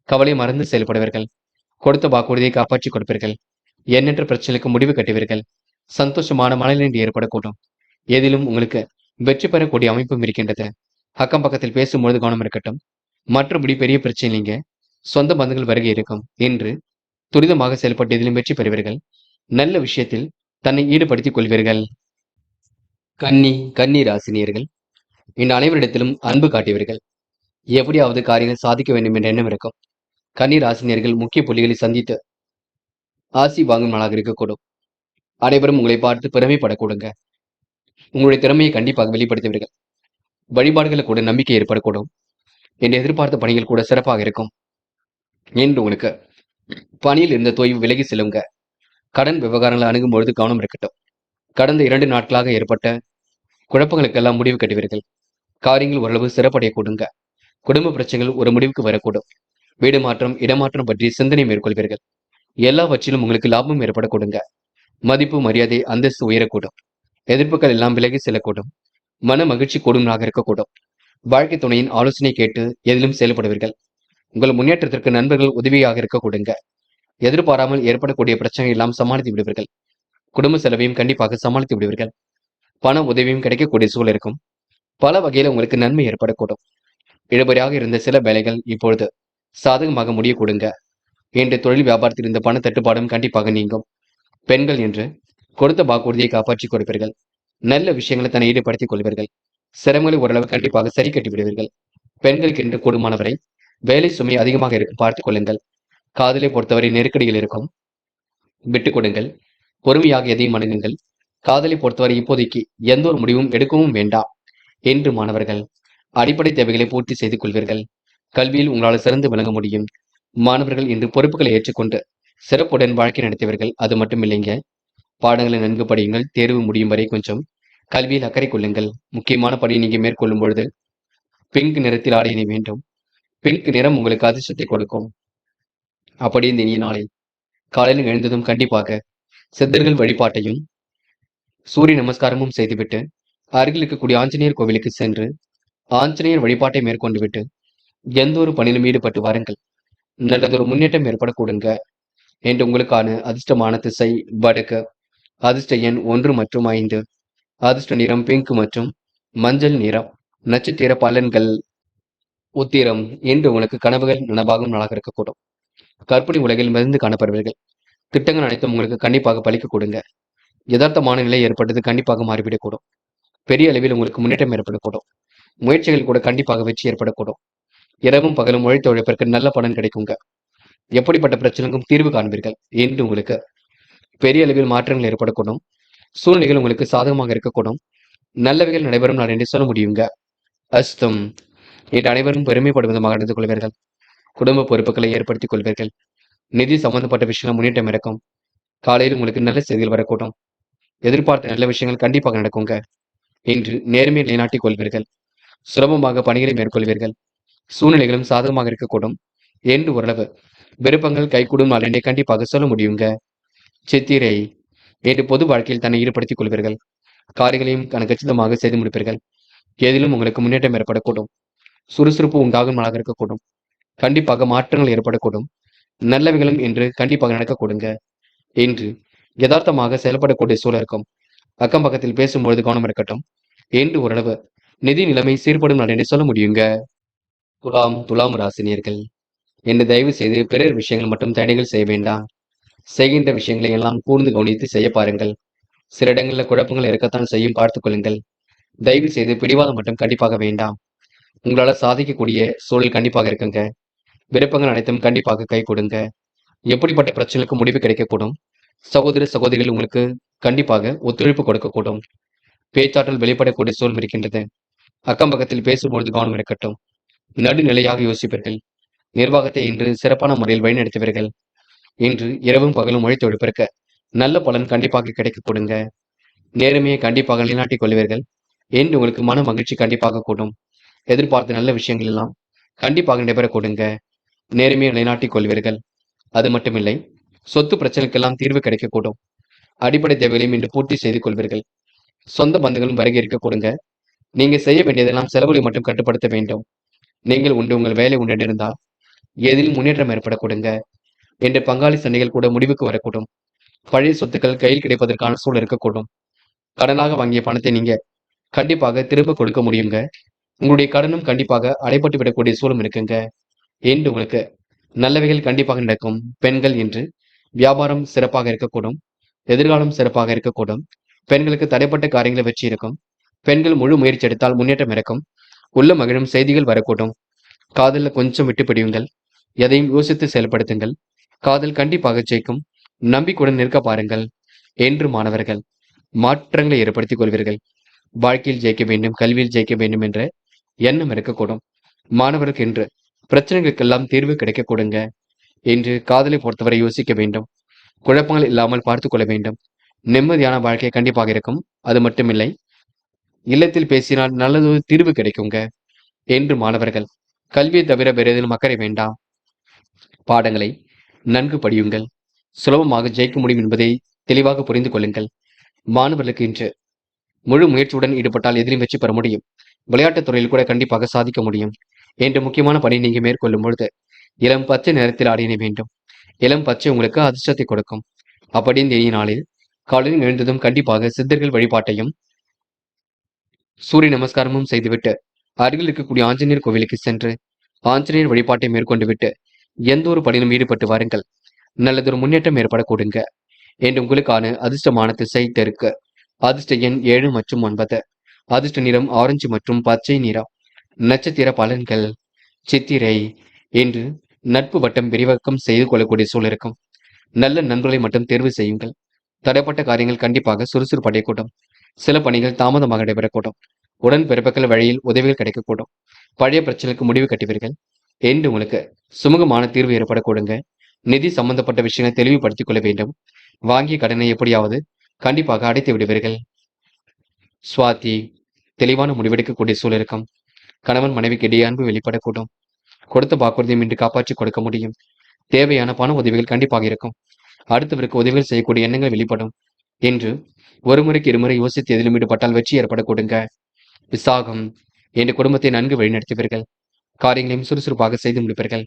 Speaker 1: கவலை மறந்து செயல்படுவீர்கள். கொடுத்த வாக்குறுதியை காப்பாற்றிக் கொடுப்பீர்கள். எண்ணற்ற பிரச்சனைக்கு முடிவு கட்டுவீர்கள். சந்தோஷமான மனநிலை ஏற்படக்கூடும். எதிலும் உங்களுக்கு வெற்றி பெறக்கூடிய அமைப்பும் இருக்கின்றது. அக்கம் பக்கத்தில் பேசும்பொழுது கவனம் இருக்கட்டும். மற்றபடி பெரிய பிரச்சனை இல்லைங்க. சொந்த பந்தங்கள் வருகை இருக்கும். என்று துரிதமாக செயல்பட்டு எதிலும் வெற்றி பெறுவீர்கள். நல்ல விஷயத்தில் தன்னை ஈடுபடுத்திக் கொள்வீர்கள். கன்னி ராசினியர்கள் இன்று அனைவரிடத்திலும் அன்பு காட்டுவீர்கள். எப்படியாவது காரியங்கள் சாதிக்க வேண்டும் என்ற எண்ணம் இருக்கும். கன்னி ராசினியர்கள் முக்கிய புள்ளிகளை சந்தித்து ஆசி வாங்கும் நாளாக இருக்கக்கூடும். அனைவரும் உங்களை பார்த்து பெருமைப்படக்கூடுங்க. உங்களுடைய திறமையை கண்டிப்பாக வெளிப்படுத்துவீர்கள். வழிபாடுகளை கூட நம்பிக்கை ஏற்படக்கூடும். என்று எதிர்பார்த்த பணிகள் கூட சிறப்பாக இருக்கும். என்று உங்களுக்கு பணியில் இருந்த தொய்வு விலகி செல்லுங்க. கடன் விவகாரங்களை அணுகும் பொழுது கவனம் இருக்கட்டும். கடந்த 2 நாட்களாக ஏற்பட்ட குழப்பங்களுக்கெல்லாம் முடிவு கட்டுவீர்கள். காரியங்கள் ஓரளவு சிறப்படைய கூடுங்க. குடும்ப பிரச்சனைகள் ஒரு முடிவுக்கு வரக்கூடும். வீடு மாற்றம் இடமாற்றம் பற்றி சிந்தனை மேற்கொள்வீர்கள். எல்லாவற்றிலும் உங்களுக்கு லாபம் ஏற்பட கொடுங்க. மதிப்பு மரியாதை அந்தஸ்து உயரக்கூடும். எதிர்ப்புகள் எல்லாம் விலகி செல்லக்கூடும். மன மகிழ்ச்சி கூடும்னாக இருக்கக்கூடும். வாழ்க்கை துணையின் ஆலோசனை கேட்டு எதிலும் செயல்படுவீர்கள். உங்கள் முன்னேற்றத்திற்கு நண்பர்கள் உதவியாக இருக்க கொடுங்க. எதிர்பாராமல் ஏற்படக்கூடிய பிரச்சனை எல்லாம் சமாளித்து விடுவீர்கள். குடும்ப செலவையும் கண்டிப்பாக சமாளித்து விடுவீர்கள். பண உதவியும் கிடைக்கக்கூடிய சூழல் இருக்கும். பல வகையில உங்களுக்கு நன்மை ஏற்படக்கூடும். இழுபறியாக இருந்த சில வேலைகள் இப்பொழுது சாதகமாக முடிய கொடுங்க. என்று தொழில் வியாபாரத்தில் இருந்த பண தட்டுப்பாடும் கண்டிப்பாக நீங்கும். பெண்கள் என்று கொடுத்த வாக்குறுதியை காப்பாற்றிக் கொடுப்பீர்கள். நல்ல விஷயங்களை தன்னை ஈடுபடுத்திக் கொள்வீர்கள். சிரமங்களை ஓரளவு கண்டிப்பாக சரி கட்டி விடுவீர்கள். பெண்களுக்கு என்று கூடுமானவரை வேலை சுமை அதிகமாக இருக்கும் பார்த்துக் கொள்ளுங்கள். காதலை பொறுத்தவரை நெருக்கடியில் இருக்கும். விட்டுக் கொடுங்கள். பொறுமையாக எதையும் அணுகுங்கள். காதலை பொறுத்தவரை இப்போதைக்கு எந்த ஒரு முடிவும் எடுக்கவும் வேண்டாம். என்று மாணவர்கள் அடிப்படை தேவைகளை பூர்த்தி செய்து கொள்வீர்கள். கல்வியில் உங்களால் சிறந்து விளங்க முடியும். மாணவர்கள் இன்று பொறுப்புகளை ஏற்றுக்கொண்டு சிறப்புடன் வாழ்க்கை நடத்தியவர்கள். அது மட்டும் இல்லைங்க. பாடங்களை நன்கு படியுங்கள். தேர்வு முடியும் வரை கொஞ்சம் கல்வியில் அக்கறை கொள்ளுங்கள். முக்கியமான பணியை நீங்க மேற்கொள்ளும் பொழுது பிங்க் நிறத்தில் ஆடை அணிய வேண்டும். பிங்க் நிறம் உங்களுக்கு அதிர்ஷ்டத்தை கொடுக்கும். அப்படி இந்த இனிய நாளை காலையில் எழுந்ததும் கண்டிப்பாக சித்தர்கள் வழிபாட்டையும் சூரிய நமஸ்காரமும் செய்துவிட்டு அருகில் இருக்கக்கூடிய ஆஞ்சநேயர் கோவிலுக்கு சென்று ஆஞ்சநேயர் வழிபாட்டை மேற்கொண்டு விட்டு எந்த ஒரு பணியிலும் ஈடுபட்டு வாருங்கள். நல்லதொரு முன்னேற்றம் ஏற்பட கொடுங்க. என்று உங்களுக்கான அதிர்ஷ்டமான திசை வடக்கு. அதிர்ஷ்ட எண் 1 மற்றும் 5. அதிர்ஷ்ட நிறம் பிங்க் மற்றும் மஞ்சள் நிறம். நட்சத்திர பலன்கள் உத்திரம் என்று உங்களுக்கு கனவுகள் நனவாகும் நாளாக இருக்கக்கூடும். கற்பனை உலகில் மிதந்து காணப்படுவீர்கள். திட்டங்கள் அனைத்தும் உங்களுக்கு கண்டிப்பாக பலிக்க கொடுங்க. யதார்த்தமான நிலை ஏற்பட்டது கண்டிப்பாக மாறிவிடக்கூடும். பெரிய அளவில் உங்களுக்கு முன்னேற்றம் ஏற்படக்கூடும். முயற்சிகள் கூட கண்டிப்பாக வெற்றி ஏற்படக்கூடும். இரவும் பகலும் உழைத்த உழைப்பிற்கு நல்ல பலன் கிடைக்குங்க. எப்படிப்பட்ட பிரச்சனைக்கும் தீர்வு காண்பீர்கள் என்று உங்களுக்கு பெரிய அளவில் மாற்றங்கள் ஏற்படக்கூடும். சூழ்நிலைகள் உங்களுக்கு சாதகமாக இருக்கக்கூடும். நல்லவைகள் நடைபெறும் நான் என்று சொல்ல முடியுங்க. அஸ்தம் இன்று அனைவரும் பெருமைப்படும் விதமாக நடந்து கொள்வீர்கள். குடும்ப பொறுப்புகளை ஏற்படுத்திக் கொள்வீர்கள். நிதி சம்பந்தப்பட்ட விஷயங்கள் முன்னேற்றம் இருக்கும். காலையில் உங்களுக்கு நல்ல செய்திகள் வரக்கூடும். எதிர்பார்த்த நல்ல விஷயங்கள் கண்டிப்பாக நடக்குங்க. இன்று நேர்மையை நிலைநாட்டிக் கொள்வீர்கள். சுலபமாக பணிகளை மேற்கொள்வீர்கள். சூழ்நிலைகளும் சாதகமாக இருக்கக்கூடும் என்று ஓரளவு விருப்பங்கள் கைகூடும் நாள் என்றே கண்டிப்பாக சொல்ல முடியுங்க. சித்திரை என்று பொது வாழ்க்கையில் தன்னை ஈடுபடுத்திக் கொள்வீர்கள். காரியங்களையும் கச்சிதமாக செய்து முடிப்பீர்கள். எதிலும் உங்களுக்கு முன்னேற்றம் ஏற்படக்கூடும். சுறுசுறுப்பு உண்டாகும் நாளாக இருக்கக்கூடும். கண்டிப்பாக மாற்றங்கள் ஏற்படக்கூடும். நல்லவைகளும் என்று கண்டிப்பாக நடக்கக்கூடுங்க. என்று யதார்த்தமாக செயல்படக்கூடிய சூழல் இருக்கும். அக்கம் பக்கத்தில் பேசும்பொழுது கவனம் இருக்கட்டும் என்று ஓரளவு நிதி நிலைமை சீர்படும் நாள் என்று சொல்ல முடியுங்க. துலாம் ராசினியர்கள் என்று தயவு செய்து பிறர் விஷயங்கள் மட்டும் தடைகள் செய்ய வேண்டாம். செய்கின்ற விஷயங்களை எல்லாம் கூர்ந்து கவனித்து செய்ய பாருங்கள். சில இடங்களில் குழப்பங்கள் இருக்கத்தான் செய்யும், பார்த்துக் கொள்ளுங்கள். தயவு செய்து பிடிவாதம் மட்டும் கண்டிப்பாக வேண்டாம். உங்களால சாதிக்கக்கூடிய சூழல் கண்டிப்பாக இருக்குங்க. விருப்பங்கள் அனைத்தும் கண்டிப்பாக கை கொடுங்க. எப்படிப்பட்ட பிரச்சனைக்கு முடிவு கிடைக்கக்கூடும். சகோதர சகோதரிகள் உங்களுக்கு கண்டிப்பாக ஒத்துழைப்பு கொடுக்கக்கூடும். பேச்சாற்றல் வெளிப்படக்கூடிய சூழல் இருக்கின்றது. அக்கம் பக்கத்தில் பேசும்பொழுது கவனம் இருக்கட்டும். நடுநிலையாக யோசிப்பீர்கள். நிர்வாகத்தை இன்று சிறப்பான முறையில் வழிநடத்துவீர்கள். இன்று இரவும் பகலும் உழைத்து உழைப்பிருக்க நல்ல பலன் கண்டிப்பாக கிடைக்க கொடுங்க. நேர்மையை கண்டிப்பாக நிலைநாட்டிக் கொள்வீர்கள் என்று உங்களுக்கு மன மகிழ்ச்சி கண்டிப்பாக கூடும். எதிர்பார்த்த நல்ல விஷயங்கள் எல்லாம் கண்டிப்பாக நடைபெற கொடுங்க. நேர்மையை நிலைநாட்டிக் கொள்வீர்கள். அது மட்டுமில்லை, சொத்து பிரச்சனைக்கெல்லாம் தீர்வு கிடைக்கக்கூடும். அடிப்படை தேவைகளையும் இன்று பூர்த்தி செய்து கொள்வீர்கள். சொந்த பந்துகளும் வருகை இருக்க கொடுங்க. நீங்க செய்ய வேண்டியதெல்லாம் செலவுகளை மட்டும் கட்டுப்படுத்த வேண்டும். நீங்கள் உண்டு உங்கள் வேலை உண்டு இருந்தால் எதிலும் முன்னேற்றம் ஏற்பட கொடுங்க. என்ற பங்காளி சண்டைகள் கூட முடிவுக்கு வரக்கூடும். பழைய சொத்துக்கள் கையில் கிடைப்பதற்கான சூழல் இருக்கக்கூடும். கடனாக வாங்கிய பணத்தை நீங்க கண்டிப்பாக திரும்ப கொடுக்க முடியுங்க. உங்களுடைய கடனும் கண்டிப்பாக அடைபட்டு விடக்கூடிய சூழலும் இருக்குங்க. என்று உங்களுக்கு நல்லவைகள் கண்டிப்பாக நடக்கும். பெண்கள் என்று வியாபாரம் சிறப்பாக இருக்கக்கூடும். எதிர்காலம் சிறப்பாக இருக்கக்கூடும். பெண்களுக்கு தடைப்பட்ட காரியங்களை வெற்றி இருக்கும். பெண்கள் முழு முயற்சி எடுத்தால் முன்னேற்றம் இருக்கும். உள்ள மகிழும் செய்திகள் வரக்கூடும். காதலில் கொஞ்சம் விட்டு பிடியுங்கள். எதையும் யோசித்து செயல்படுத்துங்கள். காதல் கண்டிப்பாக ஜெயிக்கும். நம்பிக்கையுடன் நிற்க பாருங்கள். என்று மாணவர்கள் மாற்றங்களை ஏற்படுத்திக் கொள்வீர்கள். வாழ்க்கையில் ஜெயிக்க வேண்டும், கல்வியில் ஜெயிக்க வேண்டும் என்ற எண்ணம் இருக்கக்கூடும். மாணவருக்கு என்று பிரச்சனைகளுக்கெல்லாம் தீர்வு கிடைக்க கொடுங்க. என்று காதலை பொறுத்தவரை யோசிக்க வேண்டும். குழப்பங்கள் இல்லாமல் பார்த்துக் கொள்ள வேண்டும். நிம்மதியான வாழ்க்கை கண்டிப்பாக இருக்கும். அது மட்டுமில்லை, இல்லத்தில் பேசினால் நல்லதொரு தீர்வு கிடைக்குங்க. என்று மாணவர்கள் கல்வியை தவிர வேறு எதிலும் அக்கறை வேண்டாம். பாடங்களை நன்கு படியுங்கள். சுலபமாக ஜெயிக்க முடியும் என்பதை தெளிவாக புரிந்து கொள்ளுங்கள். மாணவர்களுக்கு இன்று முழு முயற்சியுடன் ஈடுபட்டால் எதிலும் வெற்றி பெற முடியும். விளையாட்டுத் துறையில் கூட கண்டிப்பாக சாதிக்க முடியும். என்ற முக்கியமான பணி நீங்க மேற்கொள்ளும் பொழுது இளம் பச்சை நிறத்தில் ஆடின வேண்டும். இளம் பச்சை உங்களுக்கு அதிர்ஷ்டத்தை கொடுக்கும். அப்படி இந்த இனிய நாளில் காலையில் எழுந்ததும் கண்டிப்பாக சித்தர்கள் வழிபாட்டையும் சூரிய நமஸ்காரமும் செய்துவிட்டு அருகில் இருக்கக்கூடிய ஆஞ்சநேயர் கோவிலுக்கு சென்று ஆஞ்சநேயர் வழிபாட்டை மேற்கொண்டு விட்டு எந்த ஒரு பணியிலும் ஈடுபட்டு வாருங்கள். நல்லதொரு முன்னேற்றம் ஏற்பட கொடுங்க. என்று உங்களுக்கான அதிர்ஷ்டமான திசை தெற்கு. அதிர்ஷ்ட எண் 7 மற்றும் 9. அதிர்ஷ்ட நிறம் ஆரஞ்சு மற்றும் பச்சை நிறம். நட்சத்திர பலன்கள் சித்திரை. என்று நட்பு வட்டம் விரிவாக்கம் செய்து கொள்ளக்கூடிய சூழல் இருக்கும். நல்ல நண்பர்களை மட்டும் தேர்வு செய்யுங்கள். தடைப்பட்ட காரியங்கள் கண்டிப்பாக சுறுசுறுப்படையக்கூடும். சில பணிகள் தாமதமாக நடைபெறக்கூடும். உடன் பிறப்புகள் வழியில் உதவிகள் கிடைக்கக்கூடும். பழைய பிரச்சனைக்கு முடிவு கட்டுவீர்கள். என்று உங்களுக்கு சுமூகமான தீர்வு ஏற்படக்கூடுங்க. நிதி சம்பந்தப்பட்ட விஷயங்களை தெளிவுபடுத்திக் கொள்ள வேண்டும். வாங்கிய கடனை எப்படியாவது கண்டிப்பாக அடைத்து விடுவீர்கள். சுவாதி தெளிவான முடிவெடுக்கக்கூடிய சூழல் இருக்கும். கணவன் மனைவிக்கு இடையே அன்பு வெளிப்படக்கூடும். கொடுத்த வாக்குறுதியும் இன்று காப்பாற்றி கொடுக்க முடியும். தேவையான பண உதவிகள் கண்டிப்பாக இருக்கும். அடுத்தவருக்கு உதவிகள் செய்யக்கூடிய எண்ணங்கள் வெளிப்படும். என்று ஒரு முறைக்கு இருமுறை யோசித்து எதிலும் ஈடுபட்டால் வெற்றி ஏற்படக்கூடுங்க. விசாகம் என்ற குடும்பத்தை நன்கு வழிநடத்துவீர்கள். காரியங்களையும் சுறுசுறுப்பாக செய்து முடிப்பீர்கள்.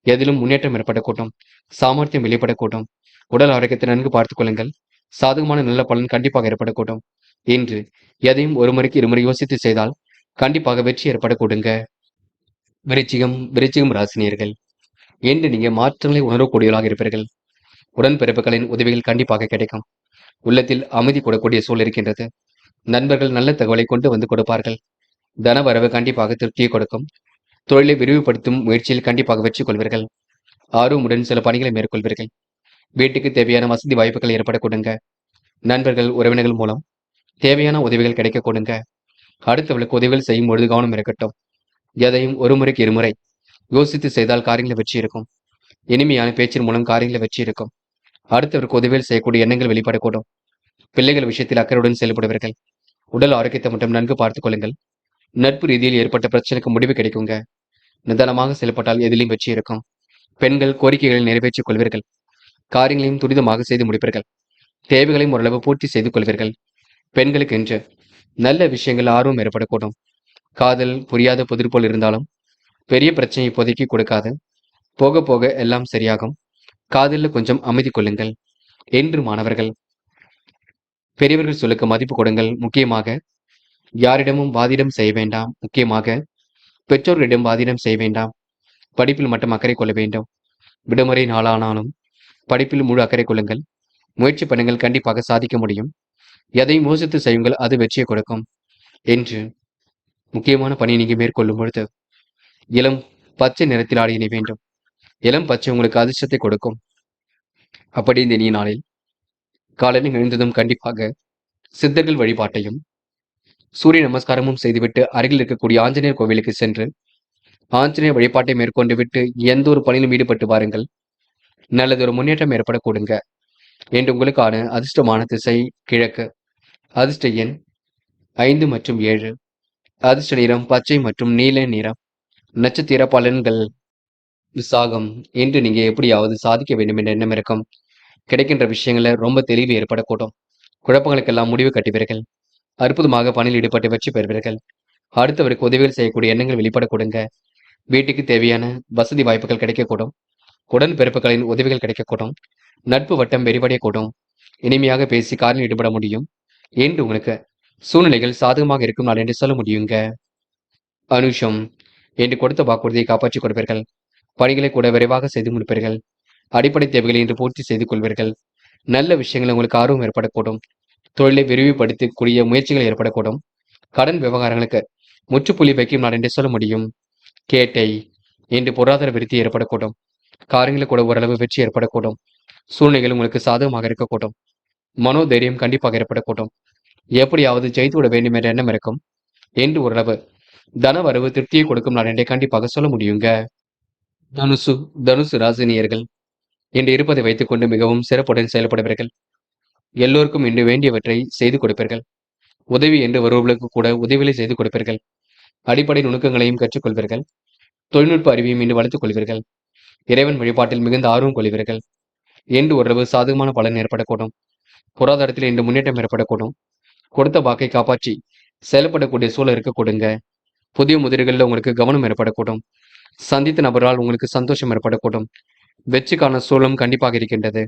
Speaker 1: எதிலும் முன்னேற்றம் ஏற்படக்கூடும். சாமர்த்தியம் வெளிப்படக்கூடும். உடல் ஆரோக்கியத்தை நன்கு பார்த்துக் கொள்ளுங்கள். சாதகமான நல்ல பலன் கண்டிப்பாக ஏற்படக்கூடும். என்று எதையும் ஒரு முறைக்கு இருமுறை யோசித்து செய்தால் கண்டிப்பாக வெற்றி ஏற்படக்கூடுங்க. விருச்சிகம் ராசினியர்கள். இன்று நீங்க மாற்றங்களை உணரக்கூடியவர்களாக இருப்பீர்கள். உடன்பிறப்புகளின் உதவிகள் கண்டிப்பாக கிடைக்கும். உள்ளத்தில் அமைதி கூடக்கூடிய சூழல் இருக்கின்றது. நண்பர்கள் நல்ல தகவலை கொண்டு வந்து கொடுப்பார்கள். தனவரவு கண்டிப்பாக திருப்தியை கொடுக்கும். தொழிலை விரிவுபடுத்தும் முயற்சியில் கண்டிப்பாக வெற்றி கொள்வீர்கள். ஆர்வமுடன் சில பணிகளை மேற்கொள்வீர்கள். வீட்டுக்கு தேவையான வசதி வாய்ப்புகள் ஏற்பட கொடுங்க. நண்பர்கள் உறவினர்கள் மூலம் தேவையான உதவிகள் கிடைக்க கொடுங்க. அடுத்தவர்களுக்கு உதவிகள் செய்யும் பொழுது கவனம் இருக்கட்டும். எதையும் ஒரு முறைக்கு இருமுறை யோசித்து செய்தால் காரியங்களை வெற்றி இருக்கும். இனிமையான பேச்சின் மூலம் காரியங்களை வெற்றி இருக்கும். அடுத்தவருக்கு உதவிகள் செய்யக்கூடிய எண்ணங்கள் வெளிப்படக்கூடும். பிள்ளைகள் விஷயத்தில் அக்கறையுடன் செயல்படுவீர்கள். உடல் ஆரோக்கியத்தை மட்டும் நன்கு பார்த்துக் கொள்ளுங்கள். நட்பு ரீதியில் ஏற்பட்ட பிரச்சனைக்கு முடிவு கிடைக்குங்க. நிதானமாக செயல்பட்டால் எதிலும் வெற்றி இருக்கும். பெண்கள் கோரிக்கைகளை நிறைவேற்றிக் கொள்வீர்கள். காரியங்களையும் துரிதமாக செய்து முடிப்பீர்கள். தேவைகளையும் ஓரளவு பூர்த்தி செய்து கொள்வீர்கள். பெண்களுக்கு என்று நல்ல விஷயங்கள் ஆர்வம் ஏற்படக்கூடும். காதல் புரியாத புதிர் போல் இருந்தாலும் பெரிய பிரச்சனை இப்போதைக்கு கொடுக்காது. போக போக எல்லாம் சரியாகும். காதலில் கொஞ்சம் அமைதி கொள்ளுங்கள். என்று மாணவர்கள் பெரியவர்கள் சொல்லுக்கு மதிப்பு கொடுங்கள். முக்கியமாக யாரிடமும் வாதிடம் செய்ய வேண்டாம். முக்கியமாக பெற்றோர்களிடம் வாதிடம் செய்ய வேண்டாம். படிப்பில் மட்டும் அக்கறை கொள்ள வேண்டும். விடுமுறை நாளானாலும் படிப்பில் முழு அக்கறை கொள்ளுங்கள். முயற்சி பண்ணுங்கள், கண்டிப்பாக சாதிக்க முடியும். எதையும் யோசித்து செய்யுங்கள், அது வெற்றியை கொடுக்கும். என்று முக்கியமான பணியை நீங்க மேற்கொள்ளும் பொழுது இளம் பச்சை நிறத்தில் ஆடிய வேண்டும். இளம் பச்சை உங்களுக்கு அதிர்ஷ்டத்தை கொடுக்கும். அப்படி இந்த இனிய நாளில் காலையில் எழுந்ததும் கண்டிப்பாக சித்தர்கள் வழிபாட்டையும் சூரிய நமஸ்காரமும் செய்துவிட்டு அருகில் இருக்கக்கூடிய ஆஞ்சநேயர் கோவிலுக்கு சென்று ஆஞ்சநேயர் வழிபாட்டை மேற்கொண்டு விட்டு எந்த ஒரு பணியிலும் ஈடுபட்டு பாருங்கள். நல்லதொரு முன்னேற்றம் ஏற்பட கொடுங்க. என்று உங்களுக்கான அதிர்ஷ்டமான திசை கிழக்கு. அதிர்ஷ்ட எண் 5 மற்றும் 7. அதிர்ஷ்ட நிறம் பச்சை மற்றும் நீல நிறம். நட்சத்திர பலன்கள். விசாகம். இன்று நீங்க எப்படியாவது சாதிக்க வேண்டும் என்ற எண்ணம் இருக்கும். கிடைக்கின்ற விஷயங்கள ரொம்ப தெளிவு ஏற்படக்கூடும். குழப்பங்களுக்கெல்லாம் முடிவு கட்டுவீர்கள். அற்புதமாக பணியில் ஈடுபட்டு வெற்றி பெறுவீர்கள். அடுத்தவருக்கு உதவிகள் செய்யக்கூடிய எண்ணங்கள் வெளிப்பட கொடுங்க. வீட்டுக்கு தேவையான வசதி வாய்ப்புகள் கிடைக்கக்கூடும். உடன்பிறப்புகளின் உதவிகள் கிடைக்கக்கூடும். நட்பு வட்டம் விரிவடையக்கூடும். இனிமையாக பேசி காரில் ஈடுபட முடியும். என்று உங்களுக்கு சூழ்நிலைகள் சாதகமாக இருக்கும் நாள் என்று சொல்ல முடியுங்க. அனுஷம். என்று கொடுத்த வாக்குறுதியை காப்பாற்றிக் கொடுப்பீர்கள். பணிகளை கூட விரைவாக செய்து முடிப்பீர்கள். அடிப்படை தேவைகளை இன்று பூர்த்தி செய்து கொள்வீர்கள். நல்ல விஷயங்கள் உங்களுக்கு ஆர்வம் ஏற்படக்கூடும். தொழிலை விரிவுபடுத்தக்கூடிய முயற்சிகள் ஏற்படக்கூடும். கடன் விவகாரங்களுக்கு முற்றுப்புள்ளி வைக்கும் நாள் என்று சொல்ல முடியும். கேட்டை. இன்று பொருளாதார விருத்தி ஏற்படக்கூடும். காரியங்களில் கூட ஓரளவு வெற்றி ஏற்படக்கூடும். சூழ்நிலைகள் உங்களுக்கு சாதகமாக இருக்கக்கூடும். மனோதைரியம் கண்டிப்பாக ஏற்படக்கூடும். எப்படியாவது ஜெயித்து விட வேண்டும் என்ற எண்ணம் இருக்கும். என்று ஓரளவு தன வரவு திருப்தியை கொடுக்கும் நாள் என்றே கண்டிப்பாக சொல்ல முடியுங்க. தனுசு ராசினியர்கள் இன்று இருப்பதை வைத்துக் கொண்டு மிகவும் சிறப்புடன் செயல்படுவீர்கள். எல்லோருக்கும் இன்று வேண்டியவற்றை செய்து கொடுப்பீர்கள். உதவி என்று வருபவர்களுக்கு கூட உதவிகளை செய்து கொடுப்பீர்கள். அடிப்படை நுணுக்கங்களையும் கற்றுக்கொள்வீர்கள். தொழில்நுட்ப அறிவையும் இன்று வளர்த்துக் கொள்வீர்கள். இறைவன் வழிபாட்டில் மிகுந்த ஆர்வம் கொள்வீர்கள். என்று ஓரளவு சாதகமான பலன் ஏற்படக்கூடும். பொருளாதாரத்தில் இன்று முன்னேற்றம் ஏற்படக்கூடும். கொடுத்த வாக்கை காப்பாற்றி செயல்படக்கூடிய சூழல் இருக்க கொடுங்க. புதிய முதலீடுகளில் உங்களுக்கு கவனம் ஏற்படக்கூடும். சந்தித்த நபரால் உங்களுக்கு சந்தோஷம் ஏற்படக்கூடும். வெற்றிக்கான சூழலும் கண்டிப்பாக இருக்கின்றது.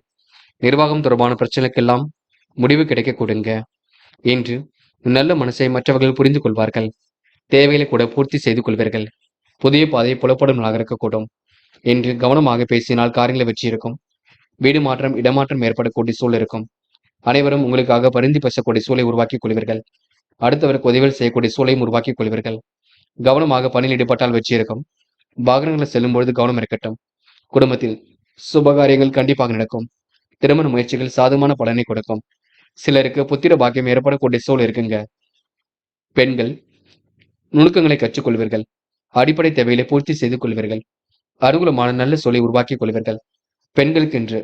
Speaker 1: நிர்வாகம் தொடர்பான பிரச்சனைக்கெல்லாம் முடிவு கிடைக்க கொடுங்க. என்று நல்ல மனசை மற்றவர்கள் புரிந்து கொள்வார்கள். தேவைகளை கூட பூர்த்தி செய்து கொள்வீர்கள். புதிய பாதை புலப்படும் நாளாக இருக்கக்கூடும். என்று கவனமாக பேசினால் காரியங்களை வெற்றி இருக்கும். வீடு மாற்றம் இடமாற்றம் ஏற்படக்கூடிய சூழல் இருக்கும். அனைவரும் உங்களுக்காக பரிந்து பேசக்கூடிய சூழலை உருவாக்கிக் கொள்வீர்கள். அடுத்தவருக்கு உதவிகள் செய்யக்கூடிய சூழலையும் உருவாக்கிக் கொள்வீர்கள். கவனமாக பணியில் ஈடுபட்டால் வெற்றி இருக்கும். வாகனங்களை செல்லும் பொழுது கவனம் இருக்கட்டும். குடும்பத்தில் சுபகாரியங்கள் கண்டிப்பாக நடக்கும். திருமண முயற்சிகள் சாதகமான பலனை கொடுக்கும். சிலருக்கு புத்திர பாக்கியம் ஏற்படக்கூடிய சூழல் இருக்குங்க. பெண்கள் நுணுக்கங்களை கற்றுக்கொள்வீர்கள். அடிப்படை தேவைகளை பூர்த்தி செய்து கொள்வீர்கள். அனுகூலமான நல்ல சூழலை உருவாக்கிக் கொள்வீர்கள். பெண்களுக்கு என்று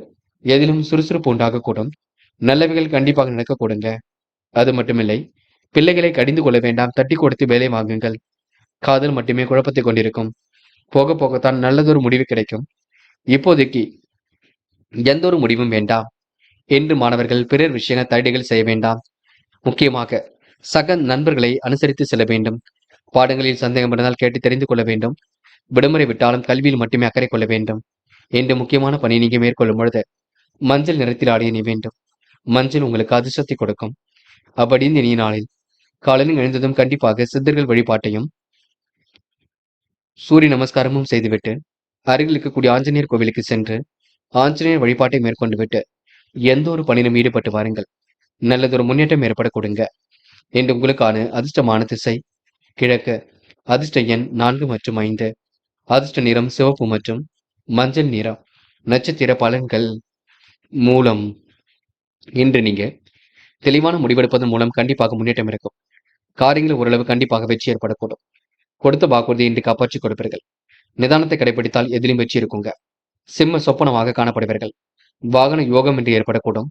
Speaker 1: எதிலும் சுறுசுறுப்பு உண்டாகக்கூடும். நல்லவைகள் கண்டிப்பாக நடக்க கொடுங்க. அது மட்டுமில்லை, பிள்ளைகளை கடிந்து கொள்ள வேண்டாம். தட்டி கொடுத்து வேலை வாங்குங்கள். காதல் மட்டுமே குழப்பத்தை கொண்டிருக்கும். போக போகத்தான் நல்லதொரு முடிவு கிடைக்கும். இப்போதைக்கு எந்த ஒரு முடிவும் வேண்டாம். என்று மாணவர்கள் பிறர் விஷயங்கள் தடைகள் செய்ய வேண்டாம். முக்கியமாக சக நண்பர்களை அனுசரித்து செல்ல வேண்டும். பாடங்களில் சந்தேகம் இருந்தால் கேட்டு தெரிந்து கொள்ள வேண்டும். விடுமுறை விட்டாலும் கல்வியில் மட்டுமே அக்கறை கொள்ள வேண்டும். என்று முக்கியமான பணி நீங்க மேற்கொள்ளும் பொழுது மஞ்சள் நிறத்தில் ஆடிய நீ வேண்டும். மஞ்சள் உங்களுக்கு அதிர்ஷ்டத்தை கொடுக்கும். அப்படி இந்த இனிய நாளில் காலையில் எழுந்ததும் கண்டிப்பாக சித்தர்கள் வழிபாட்டையும் சூரிய நமஸ்காரமும் செய்துவிட்டு அருகில் இருக்கக்கூடிய ஆஞ்சநேயர் கோவிலுக்கு சென்று ஆஞ்சநேயர் வழிபாட்டை மேற்கொண்டு விட்டு எந்த ஒரு பணியிலும் ஈடுபட்டு வாருங்கள். நல்லதொரு முன்னேற்றம் ஏற்பட கொடுங்க. என்று உங்களுக்கான அதிர்ஷ்டமான திசை கிழக்கு. அதிர்ஷ்ட எண் 4 மற்றும் 5. அதிர்ஷ்ட நிறம் சிவப்பு மற்றும் மஞ்சள் நிறம். நட்சத்திர பலன்கள். மூலம். இன்று நீங்க தெளிவான முடிவெடுப்பதன் மூலம் கண்டிப்பாக முன்னேற்றம் இருக்கும். காரியங்கள் ஓரளவு கண்டிப்பாக வெற்றி ஏற்படக்கூடும். கொடுத்த வாக்குறுதி இன்று காப்பாற்றி கொடுப்பீர்கள். நிதானத்தை கடைபிடித்தால் எதிலும் வெற்றி இருக்குங்க. சிம்ம சொப்பனமாக காணப்படுவீர்கள். வாகன யோகம் என்று ஏற்படக்கூடும்.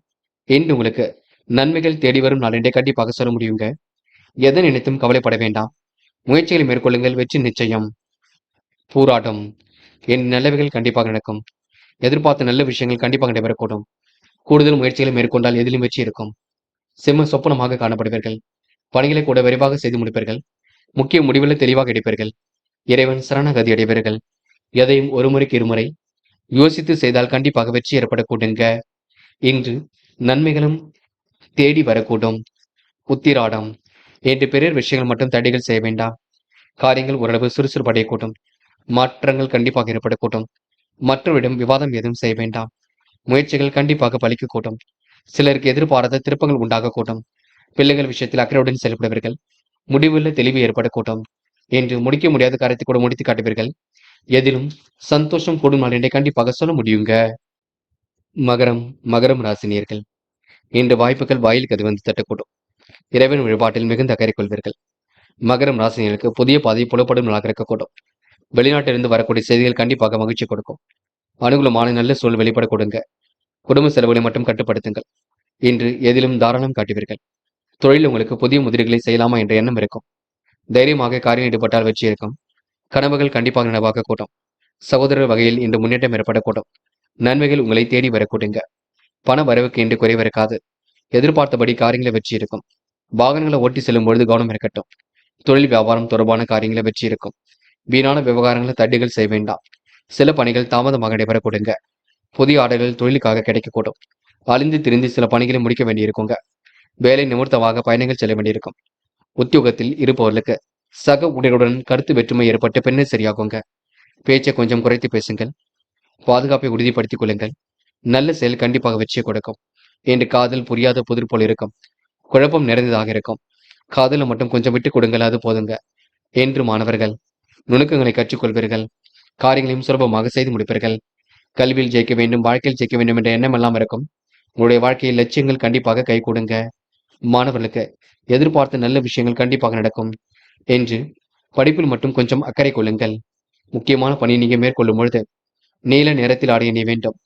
Speaker 1: இன்று உங்களுக்கு நன்மைகள் தேடி வரும் நாள் என்றே கண்டிப்பாக சொல்ல முடியுங்க. எதை நினைத்தும் கவலைப்பட வேண்டாம். முயற்சிகளை மேற்கொள்ளுங்கள், வெற்றி நிச்சயம். போராட்டம். என் நல்லவைகள் கண்டிப்பாக நடக்கும். எதிர்பார்த்த நல்ல விஷயங்கள் கண்டிப்பாக நடைபெறக்கூடும். கூடுதல் முயற்சிகளை மேற்கொண்டால் எதிலும் வெற்றி இருக்கும். சிம்ம சொப்பனமாக காணப்படுவீர்கள். பணிகளை கூட விரைவாக செய்து முடிப்பீர்கள். முக்கிய முடிவுகளை தெளிவாக எடுப்பீர்கள். இறைவன் சரணகதி அடைவீர்கள். எதையும் ஒரு முறைக்கு இருமுறை யோசித்து செய்தால் கண்டிப்பாக வெற்றி ஏற்படக்கூடுங்க. இன்று நன்மைகளும் தேடி வரக்கூடும். உத்திராடம். என்று பெரிய விஷயங்கள் மட்டும் தடைகள் செய்ய வேண்டாம். காரியங்கள் ஓரளவு சுறுசுறுப்படையக்கூடும். மாற்றங்கள் கண்டிப்பாக ஏற்படக்கூடும். மற்றவரிடம் விவாதம் எதுவும் செய்ய வேண்டாம். முயற்சிகள் கண்டிப்பாக பலிக்கக்கூடும். சிலருக்கு எதிர்பாராத திருப்பங்கள் உண்டாகக்கூடும். பிள்ளைகள் விஷயத்தில் அக்கறையுடன் செயல்படுவீர்கள். முடிவுள்ள தெளிவு ஏற்படக்கூடும். என்று முடிக்க முடியாத காரியத்தை கூட முடித்து காட்டுவீர்கள். எதிலும் சந்தோஷம் கூடும் நாள் என்றே கண்டிப்பாக சொல்ல முடியுங்க. மகரம். மகரம் ராசினியர்கள். இன்று வாய்ப்புகள் வாயில் கது வந்து தட்டக்கூடும். இறைவன் வழிபாட்டில் மிகுந்த அக்கறை கொள்வீர்கள். மகரம் ராசினியர்களுக்கு புதிய பாதை புலப்படும் நாளாக இருக்கக்கூடும். வெளிநாட்டிலிருந்து வரக்கூடிய செய்திகள் கண்டிப்பாக மகிழ்ச்சி கொடுக்கும். அனுகூலமான நல்ல சூழல் வெளிப்பட கொடுங்க. குடும்ப செலவுகளை மட்டும் கட்டுப்படுத்துங்கள். இன்று எதிலும் தாராளம் காட்டுவீர்கள். தொழில் உங்களுக்கு புதிய முதலீடுகளை செய்யலாமா என்ற எண்ணம் இருக்கும். தைரியமாக காரியம் ஈடுபட்டால் வெற்றி இருக்கும். கனவுகள் கண்டிப்பாக நனவாக கூடும். சகோதரர் வகையில் இன்று முன்னேற்றம் ஏற்படக்கூடும். நன்மைகள் உங்களை தேடி வரக்கூடுங்க. பண வரவுக்கு இன்று குறைவிருக்காது. எதிர்பார்த்தபடி காரியங்களை வெற்றி இருக்கும். வாகனங்களை ஓட்டி செல்லும் பொழுது கவனம் இருக்கட்டும். தொழில் வியாபாரம் தொடர்பான காரியங்களை வெற்றி இருக்கும். வீணான விவகாரங்களை தட்டிகள் செய்ய வேண்டாம். சில பணிகள் தாமதமாக நடைபெறக்கூடுங்க. புதிய ஆர்டர்கள் தொழிலுக்காக கிடைக்கக்கூடும். அழிந்து திரிந்து சில பணிகளை முடிக்க வேண்டியிருக்குங்க. வேலை நிமித்தமாக பயணங்கள் செல்ல வேண்டியிருக்கும். உத்தியோகத்தில் இருப்பவர்களுக்கு சக ஊழியர்களுடன் கருத்து வேற்றுமை ஏற்பட்டு பின்னர் சரியாகுங்க. பேச்சை கொஞ்சம் குறைத்து பேசுங்கள். பாதுகாப்பை உறுதிப்படுத்திக் கொள்ளுங்கள். நல்ல செயல் கண்டிப்பாக வெற்றியை கொடுக்கும். என்று காதல் புரியாத புதிர் போல் இருக்கும். குழப்பம் நிறைந்ததாக இருக்கும். காதலை மட்டும் கொஞ்சம் விட்டுக் கொடுங்கள், அது போதுங்க. என்று மாணவர்கள் நுணுக்கங்களை கற்றுக்கொள்வீர்கள். காரியங்களையும் சுலபமாக செய்து முடிப்பீர்கள். கல்வியில் ஜெயிக்க வேண்டும், வாழ்க்கையில் ஜெயிக்க வேண்டும் என்ற எண்ணம் எல்லாம் இருக்கும். உங்களுடைய வாழ்க்கையில் லட்சியங்கள் கண்டிப்பாக கை கொடுங்க. மாணவர்களுக்கு எதிர்பார்த்த நல்ல விஷயங்கள் கண்டிப்பாக நடக்கும். என்று படிப்பில் மட்டும் கொஞ்சம் அக்கறை கொள்ளுங்கள். முக்கியமான பணியை நீங்க மேற்கொள்ளும் பொழுது நீல நிறத்தில் ஆடைய நீ வேண்டும்.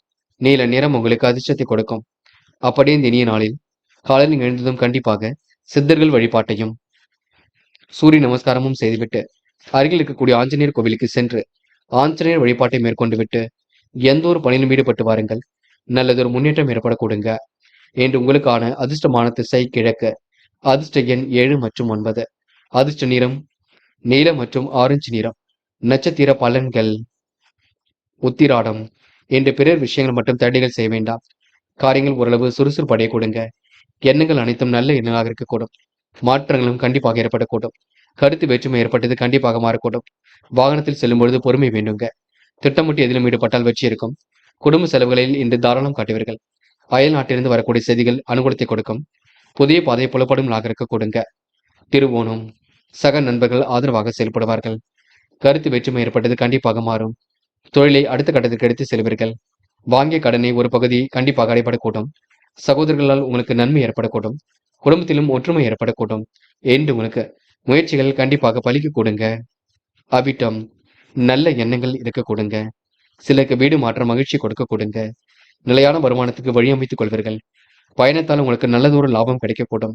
Speaker 1: நீல நிறம் உங்களுக்கு அதிர்ஷ்டத்தை கொடுக்கும். அப்படியே இந்த இனிய நாளில் காலையில் எழுந்ததும் கண்டிப்பாக சித்தர்கள் வழிபாட்டையும் சூரிய நமஸ்காரமும் செய்துவிட்டு அருகில் இருக்கக்கூடிய ஆஞ்சநேயர் கோவிலுக்கு சென்று ஆஞ்சநேயர் வழிபாட்டை மேற்கொண்டு விட்டு எந்த ஒரு பணியிலும் ஈடுபட்டு வாருங்கள். நல்லதொரு முன்னேற்றம் ஏற்படக்கூடுங்க. என்று உங்களுக்கான அதிர்ஷ்டமான திசை கிழக்கு. அதிர்ஷ்ட எண் 7 மற்றும் 9. அதிர்ஷ்ட நிறம் நீல மற்றும் ஆரஞ்சு நிறம். நட்சத்திர பலன்கள். உத்திராடம். என்று பிறர் விஷயங்கள் மட்டும் தடைகள் செய்ய வேண்டாம். காரியங்கள் ஓரளவு சுறுசுறுப்படைய கொடுங்க. எண்ணங்கள் அனைத்தும் நல்ல எண்ணங்களாக இருக்கக்கூடும். மாற்றங்களும் கண்டிப்பாக ஏற்படக்கூடும். கருத்து வேற்றுமை ஏற்பட்டது கண்டிப்பாக மாறக்கூடும். வாகனத்தில் செல்லும் பொழுது பொறுமை வேண்டுங்க. திட்டமிட்டு எதிலும் ஈடுபட்டால் வெற்றி இருக்கும். குடும்ப செலவுகளில் இன்று தாராளம் காட்டுவீர்கள். அயல் நாட்டிலிருந்து வரக்கூடிய செய்திகள் அனுகூலத்தை கொடுக்கும். புதிய பாதை புலப்படும் நாளாக இருக்க கொடுங்க. திருவோணம். சக நண்பர்கள் ஆதரவாக செயல்படுவார்கள். கருத்து வேற்றுமை ஏற்பட்டது கண்டிப்பாக மாறும். தொழிலை அடுத்த கட்டத்திற்கு எடுத்து செல்வீர்கள். வாங்கிய கடனை ஒரு பகுதி கண்டிப்பாக அடைபடக்கூடும். சகோதரர்களால் உங்களுக்கு நன்மை ஏற்படக்கூடும். குடும்பத்திலும் ஒற்றுமை ஏற்படக்கூடும். என்று உங்களுக்கு முயற்சிகள் கண்டிப்பாக பலிக்க கொடுங்க. அவிட்டம். நல்ல எண்ணங்கள் இருக்க கொடுங்க. சிலருக்கு வீடு மாற்ற மகிழ்ச்சி கொடுக்க கொடுங்க. நிலையான வருமானத்துக்கு வழி அமைத்துக் கொள்வீர்கள். பயணத்தால் உங்களுக்கு நல்லதொரு லாபம் கிடைக்கக்கூடும்.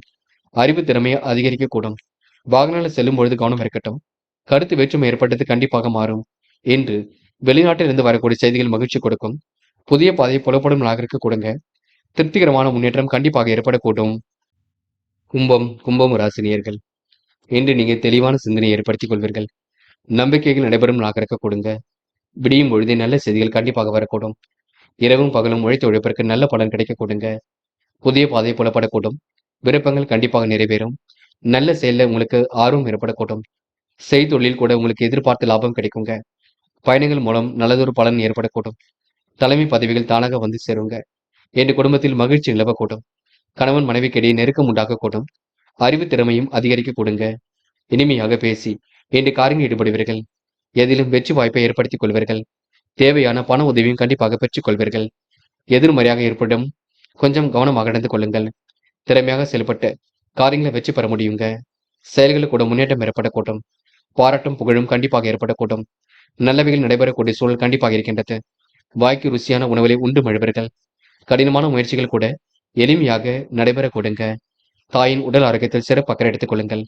Speaker 1: அறிவு திறமையை அதிகரிக்கக்கூடும். வாகனங்கள் செல்லும் பொழுது கவனம் இருக்கட்டும். கருத்து வேற்றுமை ஏற்பட்டது கண்டிப்பாக மாறும். என்று வெளிநாட்டில் இருந்து வரக்கூடிய செய்திகள் மகிழ்ச்சி கொடுக்கும். புதிய பாதை புலப்படும் நாளாக இருக்க கொடுங்க. திருப்திகரமான முன்னேற்றம் கண்டிப்பாக ஏற்படக்கூடும். கும்பம் ராசினியர்கள். இன்று நீங்க தெளிவான சிந்தனையை ஏற்படுத்திக் கொள்வீர்கள். நம்பிக்கைகள் நடைபெறும் நாளாக இருக்க கொடுங்க. விடியும் பொழுதே நல்ல செய்திகள் கண்டிப்பாக வரக்கூடும். இரவும் பகலும் உழைத்து உழைப்பிற்கு நல்ல பலன் கிடைக்க கொடுங்க. புதிய பாதை புலப்படக்கூடும். விருப்பங்கள் கண்டிப்பாக நிறைவேறும். நல்ல செயலில் உங்களுக்கு ஆர்வம் ஏற்படக்கூடும். செய்தொழில் கூட உங்களுக்கு எதிர்பார்த்த லாபம் கிடைக்குங்க. பயணங்கள் மூலம் நல்லதொரு பலன் ஏற்படக்கூடும். தலைமை பதவிகள் தானாக வந்து சேருங்க. என் குடும்பத்தில் மகிழ்ச்சி நிலவக்கூடும். கணவன் மனைவிக்கிடையே நெருக்கம் உண்டாகக்கூடும். அறிவு திறமையும் அதிகரிக்க கூடுங்க. இனிமையாக பேசி வேண்டிய காரியங்கள் ஈடுபடுவீர்கள். எதிலும் வெற்றி வாய்ப்பை ஏற்படுத்திக் கொள்வீர்கள். தேவையான பண உதவியும் கண்டிப்பாக பெற்றுக் கொள்வீர்கள். எதிர்மறையாக ஏற்படும் கொஞ்சம் கவனமாக நடந்து கொள்ளுங்கள். திறமையாக செயல்பட்டு காரியங்களை வெற்றி பெற முடியுங்க. செயல்களில் கூட முன்னேற்றம் ஏற்படக்கூடும். பாராட்டும் புகழும் கண்டிப்பாக ஏற்படக்கூடும். நல்லவைகள் நடைபெறக்கூடிய சூழல் கண்டிப்பாக இருக்கின்றது. வாய்க்கு ருசியான உணவுகளை உண்டு மழுவீர்கள். கடினமான முயற்சிகள் கூட எளிமையாக நடைபெற கொடுங்க. தாயின் உடல் ஆரோக்கியத்தில் சிறப்பு அக்கறை எடுத்துக் கொள்ளுங்கள்.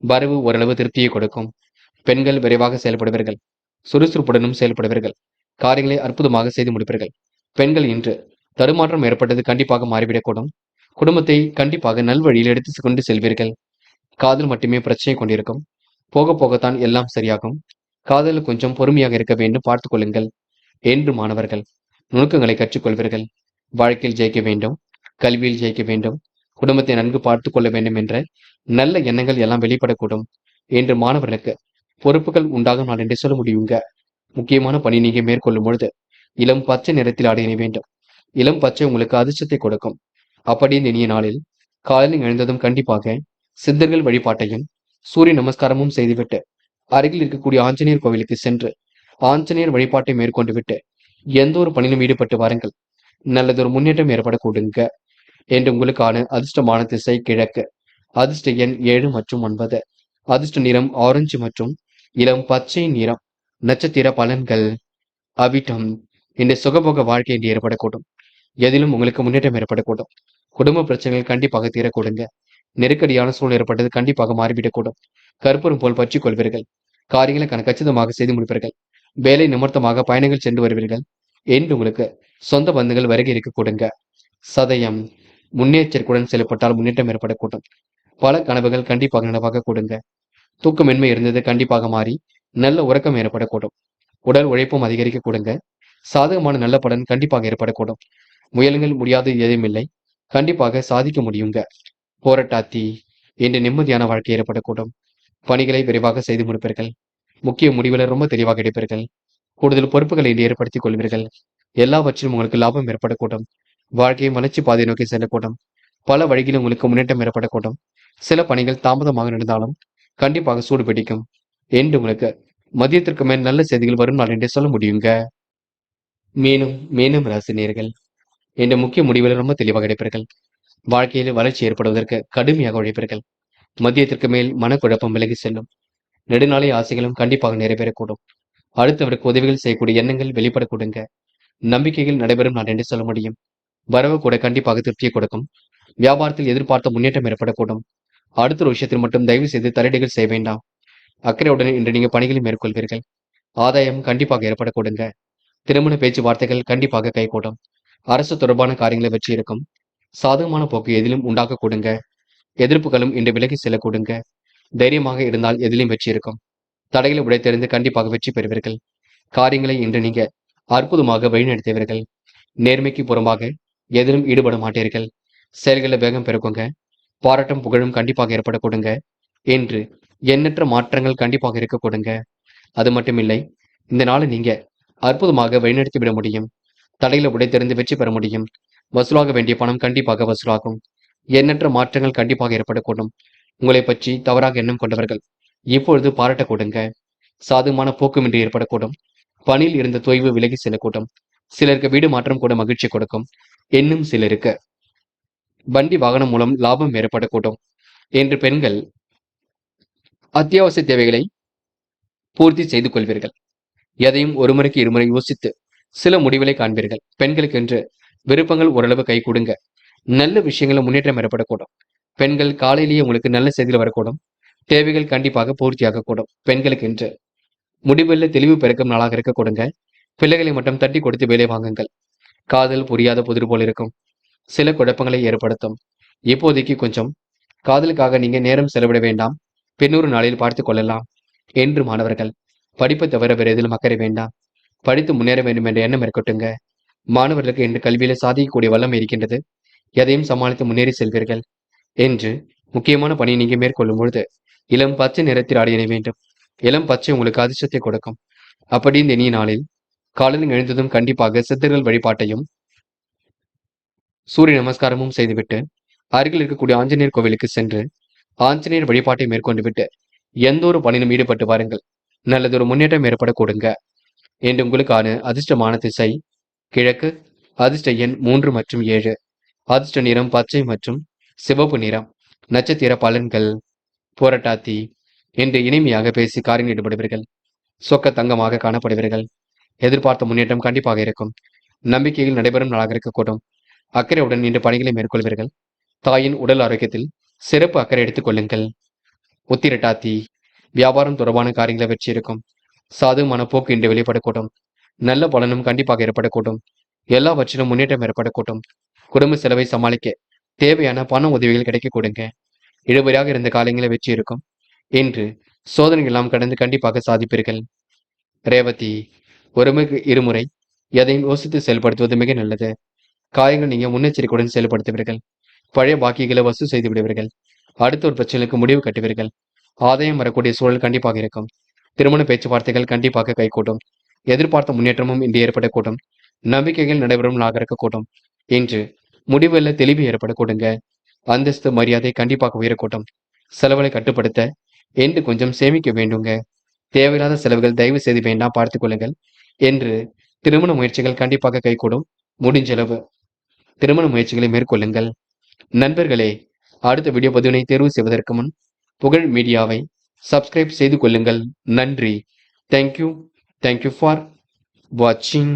Speaker 1: வரவு ஓரளவு திருப்தியை கொடுக்கும். பெண்கள் விரைவாக செயல்படுவீர்கள். சுறுசுறுப்புடனும் செயல்படுவீர்கள். காரியங்களை அற்புதமாக செய்து முடிப்பீர்கள். பெண்கள் இன்று தடுமாற்றம் ஏற்பட்டது கண்டிப்பாக மாறிவிடக்கூடும். குடும்பத்தை கண்டிப்பாக நல்வழியில் எடுத்து கொண்டு செல்வீர்கள். காதல் மட்டுமே பிரச்சனை கொண்டிருக்கும். போக போகத்தான் எல்லாம் சரியாகும். காதலில் கொஞ்சம் பொறுமையாக இருக்க வேண்டும், பார்த்துக் கொள்ளுங்கள் என்று மாணவர்கள் நுணுக்கங்களை கற்றுக்கொள்வீர்கள். வாழ்க்கையில் ஜெயிக்க வேண்டும், கல்வியில் ஜெயிக்க வேண்டும், குடும்பத்தை நன்கு பார்த்துக் கொள்ள வேண்டும் என்ற நல்ல எண்ணங்கள் எல்லாம் வெளிப்படக்கூடும் என்று மாணவர்களுக்கு பொறுப்புகள் உண்டாகும் நாள் என்று சொல்ல முடியுங்க. முக்கியமான பணி நீங்க மேற்கொள்ளும் பொழுது இளம் பச்சை நிறத்தில் ஆடை அணிய வேண்டும். இளம் பச்சை உங்களுக்கு அதிர்ஷ்டத்தை கொடுக்கும். அப்படி இந்த இனிய நாளில் காலையில் எழுந்ததும் கண்டிப்பாக சித்தர்கள் வழிபாட்டையும் சூரிய நமஸ்காரமும் செய்துவிட்டு அருகில் இருக்கக்கூடிய ஆஞ்சநேயர் கோவிலுக்கு சென்று ஆஞ்சநேயர் வழிபாட்டை மேற்கொண்டு விட்டு எந்த ஒரு பணியிலும் ஈடுபட்டு வாருங்கள். நல்லதொரு முன்னேற்றம் ஏற்படக்கூடுங்க என்று உங்களுக்கான அதிர்ஷ்டமான திசை கிழக்கு. அதிர்ஷ்ட எண் 7 மற்றும் 9. அதிர்ஷ்ட நிறம் ஆரஞ்சு மற்றும் இளம் பச்சை நிறம். நட்சத்திர பலன்கள். அவிட்டம். இந்த சுகபோக வாழ்க்கை என்று ஏற்படக்கூடும். எதிலும் உங்களுக்கு முன்னேற்றம் ஏற்படக்கூடும். குடும்ப பிரச்சனைகள் கண்டிப்பாக தீரக்கூடுங்க. நெருக்கடியான சூழல் ஏற்பட்டது கண்டிப்பாக மாறிவிடக்கூடும். கற்பூரம் போல் பற்றிக் கொள்வீர்கள். காரியங்களை கச்சிதமாக செய்து முடிப்பீர்கள். வேலை நிமித்தமாக பயணங்கள் சென்று வருவீர்கள் என்று உங்களுக்கு சொந்த பந்துகள் வருகை இருக்க கூடுங்க. சதயம். முன்னெச்சரிக்கையுடன் செயல்பட்டால் முன்னேற்றம் ஏற்படக்கூடும். பல கனவுகள் கண்டிப்பாக நனவாக கூடுங்க. தூக்கமின்மை இருந்தது கண்டிப்பாக மாறி நல்ல உறக்கம் ஏற்படக்கூடும். உடல் உழைப்பும் அதிகரிக்க கூடுங்க. சாதகமான நல்ல பலன் கண்டிப்பாக ஏற்படக்கூடும். முயலுங்கள், முடியாது எதுவும் இல்லை. கண்டிப்பாக சாதிக்க முடியுங்க. போராட்டாத்தி. என்று நிம்மதியான வாழ்க்கை ஏற்படக்கூடும். பணிகளை விரைவாக செய்து முடிப்பீர்கள். முக்கிய முடிவுகளை ரொம்ப தெளிவாக எடுப்பீர்கள். கூடுதல் பொறுப்புகளை ஏற்படுத்திக் கொள்வீர்கள். எல்லாவற்றிலும் உங்களுக்கு லாபம் ஏற்படக்கூடும். வாழ்க்கையை வளர்ச்சி பாதை நோக்கி செல்லக்கூடும். பல வழிகளில் உங்களுக்கு முன்னேற்றம் ஏற்படக்கூடும். சில பணிகள் தாமதமாக நடந்தாலும் கண்டிப்பாக சூடு பிடிக்கும் என்று உங்களுக்கு மதியத்திற்கு மேல் நல்ல செய்திகள் வரும் நாள் என்றே சொல்ல முடியுங்க. மீண்டும் ராசினியர்கள் என்ற முக்கிய முடிவுகளை ரொம்ப தெளிவாக எடுப்பீர்கள். வாழ்க்கையில் வளர்ச்சி ஏற்படுவதற்கு கடுமையாக உழைப்பீர்கள். மதியத்திற்கு மேல் மனக்குழப்பம் விலகி செல்லும். நெடுநாளை ஆசைகளும் கண்டிப்பாக நிறைவேறக்கூடும். அடுத்தவருக்கு உதவிகள் செய்யக்கூடிய எண்ணங்கள் வெளிப்படக்கூடுங்க. நம்பிக்கைகள் நடைபெறும் நாள் என்று சொல்ல முடியும். வரவு கூட கண்டிப்பாக திருப்தியை கொடுக்கும். வியாபாரத்தில் எதிர்பார்த்த முன்னேற்றம் ஏற்படக்கூடும். அடுத்த ஒரு விஷயத்தில் மட்டும் தயவு செய்து தலையீடுகள் செய்ய வேண்டாம். அக்கறையுடன் இன்று நீங்க பணிகளை மேற்கொள்வீர்கள். ஆதாயம் கண்டிப்பாக ஏற்படக்கூடுங்க. திருமண பேச்சுவார்த்தைகள் கண்டிப்பாக கைகூடும். அரசு தொடர்பான காரியங்களை வெற்றி இருக்கும். சாதகமான போக்கு எதிலும் உண்டாக கூடுங்க. எதிர்ப்புகளும் இன்று விலகி செல்லக்கூடுங்க. தைரியமாக இருந்தால் எதிலும் வெற்றி இருக்கும். தடைகளை உடைத்தெறிந்து கண்டிப்பாக வெற்றி பெறுவீர்கள். காரியங்களை இன்று நீங்க அற்புதமாக வழிநடத்துவீர்கள். நேர்மைக்கு புறம்பாக எதிலும் ஈடுபட மாட்டீர்கள். செயல்களை வேகம் பெருக்குங்க. பாராட்டும் புகழும் கண்டிப்பாக ஏற்படக்கூடுங்க என்று எண்ணற்ற மாற்றங்கள் கண்டிப்பாக இருக்க கொடுங்க. அது மட்டும் இல்லை, இந்த நாளை நீங்க அற்புதமாக வழிநடத்தி விட முடியும். தடைகளை உடைத்தெறிந்து வெற்றி பெற முடியும். வசூலாக வேண்டிய பணம் கண்டிப்பாக வசூலாகும். எண்ணற்ற மாற்றங்கள் கண்டிப்பாக ஏற்படக்கூடும். உங்களை பற்றி தவறாக எண்ணம் கொண்டவர்கள் இப்பொழுது பாராட்ட கொடுங்க. சாதகமான போக்குமின்றி ஏற்படக்கூடும். பணியில் இருந்த தொய்வு விலகி செல்லக்கூடும். சிலருக்கு வீடு மாற்றம் கூட மகிழ்ச்சி கொடுக்கும். இன்னும் சிலருக்கு வண்டி வாகனம் மூலம் லாபம் ஏற்படக்கூடும் என்று பெண்கள் அத்தியாவசிய தேவைகளை பூர்த்தி செய்து கொள்வீர்கள். எதையும் ஒரு முறைக்கு இருமுறை யோசித்து சில முடிவுகளை காண்பீர்கள். பெண்களுக்கு என்று விருப்பங்கள் ஓரளவு கை கொடுங்க. நல்ல விஷயங்களும் முன்னேற்றம் ஏற்படக்கூடும். பெண்கள் காலையிலேயே உங்களுக்கு நல்ல செய்திகள் வரக்கூடும். தேவைகள் கண்டிப்பாக பூர்த்தியாக கூடும். பெண்களுக்கு என்று முடிவில் தெளிவு பிறக்கும் நாளாக இருக்க கொடுங்க. பிள்ளைகளை மட்டும் தட்டி கொடுத்து வேலை வாங்குங்கள். காதல் புரியாத புதிர் போல் இருக்கும். சில குழப்பங்களை ஏற்படுத்தும். இப்போதைக்கு கொஞ்சம் காதலுக்காக நீங்க நேரம் செலவிட வேண்டாம். பின்னொரு நாளில் பார்த்துக் கொள்ளலாம் என்று மாணவர்கள் படிப்பை தவிர வேறு எதிலும் அக்கறை வேண்டாம். படித்து முன்னேற வேண்டும் என்ற எண்ணம் இருக்கட்டுங்க. மாணவர்களுக்கு இன்று கல்வியில சாதிக்கக்கூடிய வல்லமை இருக்கின்றது. எதையும் சமாளித்து முன்னேறி செல்வீர்கள் என்று முக்கியமான பணியை நீங்க மேற்கொள்ளும் பொழுது இளம் பச்சை நிறத்தில் ஆடிய வேண்டும். இளம் பச்சை உங்களுக்கு அதிர்ஷ்டத்தை கொடுக்கும். அப்படி இந்த இனிய நாளில் காலையில் எழுந்ததும் கண்டிப்பாக சித்தர்கள் வழிபாட்டையும் சூரிய நமஸ்காரமும் செய்துவிட்டு அருகில் இருக்கக்கூடிய ஆஞ்சநேயர் கோவிலுக்கு சென்று ஆஞ்சநேயர் வழிபாட்டை மேற்கொண்டு விட்டு எந்த ஒரு பணியிலும் ஈடுபட்டு வாருங்கள். நல்லதொரு முன்னேற்றம் ஏற்பட கொடுங்க. என்று உங்களுக்கான அதிர்ஷ்டமான திசை கிழக்கு, அதிர்ஷ்ட எண் 3 மற்றும் 7, அதிர்ஷ்ட நிறம் பச்சை மற்றும் சிவப்பு நிறம். நட்சத்திர பலன்கள் புரட்டாதி. என்று இனிமையாக பேசி காரியம் ஈடுபடுவீர்கள். சொக்க தங்கமாக காணப்படுவீர்கள். எதிர்பார்த்த முன்னேற்றம் கண்டிப்பாக இருக்கும். நம்பிக்கையில் நடைபெறும் நாளாக இருக்கக்கூடும். அக்கறையுடன் இன்று பணிகளை மேற்கொள்வீர்கள். தாயின் உடல் ஆரோக்கியத்தில் சிறப்பு அக்கறை எடுத்துக் கொள்ளுங்கள். உத்திரட்டாதி. வியாபாரம் தொடர்பான காரியங்களை வெற்றி இருக்கும். சாதகமான போக்கு இன்று வெளிப்படக்கூடும். நல்ல பலனும் கண்டிப்பாக ஏற்படக்கூடும். எல்லாவற்றிலும் முன்னேற்றம் ஏற்படக்கூடும். குடும்ப செலவை சமாளிக்க தேவையான பண உதவிகள் கிடைக்க கொடுங்க. இழுபறியாக இருந்த காரியங்களை வெற்றி இருக்கும். இன்று சோதனைகள் எல்லாம் கடந்து கண்டிப்பாக சாதிப்பீர்கள். ரேவதி. ஒருமுறை இருமுறை எதையும் யோசித்து செயல்படுத்துவது மிக நல்லது. காரியங்கள் நீங்க முன்னெச்சரிக்கையுடன் செயல்படுத்துவீர்கள். பழைய பாக்கிகளை வசூல் செய்து விடுவீர்கள். அடுத்த ஒரு பிரச்சனைக்கு முடிவு கட்டுவீர்கள். ஆதாயம் வரக்கூடிய சூழல் கண்டிப்பாக இருக்கும். திருமண பேச்சுவார்த்தைகள் கண்டிப்பாக கைகூடும். எதிர்பார்த்த முன்னேற்றமும் இன்று ஏற்படக்கூடும். நம்பிக்கைகள் நடைபெறும் நாளாக இருக்கக்கூடும். இன்று முடிவுல தெளிவு ஏற்பட கொடுங்க. அந்தஸ்து மரியாதை கண்டிப்பாக உயரக்கூடும். செலவுகளை கட்டுப்படுத்த என்று கொஞ்சம் சேமிக்க வேண்டுங்க. தேவையில்லாத செலவுகள் தயவு செய்து வேண்டாம் பார்த்துக் கொள்ளுங்கள். என்று திருமண முயற்சிகள் கண்டிப்பாக கைகூடும். முடிஞ்சளவு திருமண முயற்சிகளை மேற்கொள்ளுங்கள். நண்பர்களே, அடுத்த வீடியோ பதிவினை தேர்வு செய்வதற்கு முன் புகழ் மீடியாவை சப்ஸ்கிரைப் செய்து கொள்ளுங்கள். நன்றி. தேங்க்யூ ஃபார் வாட்சிங்.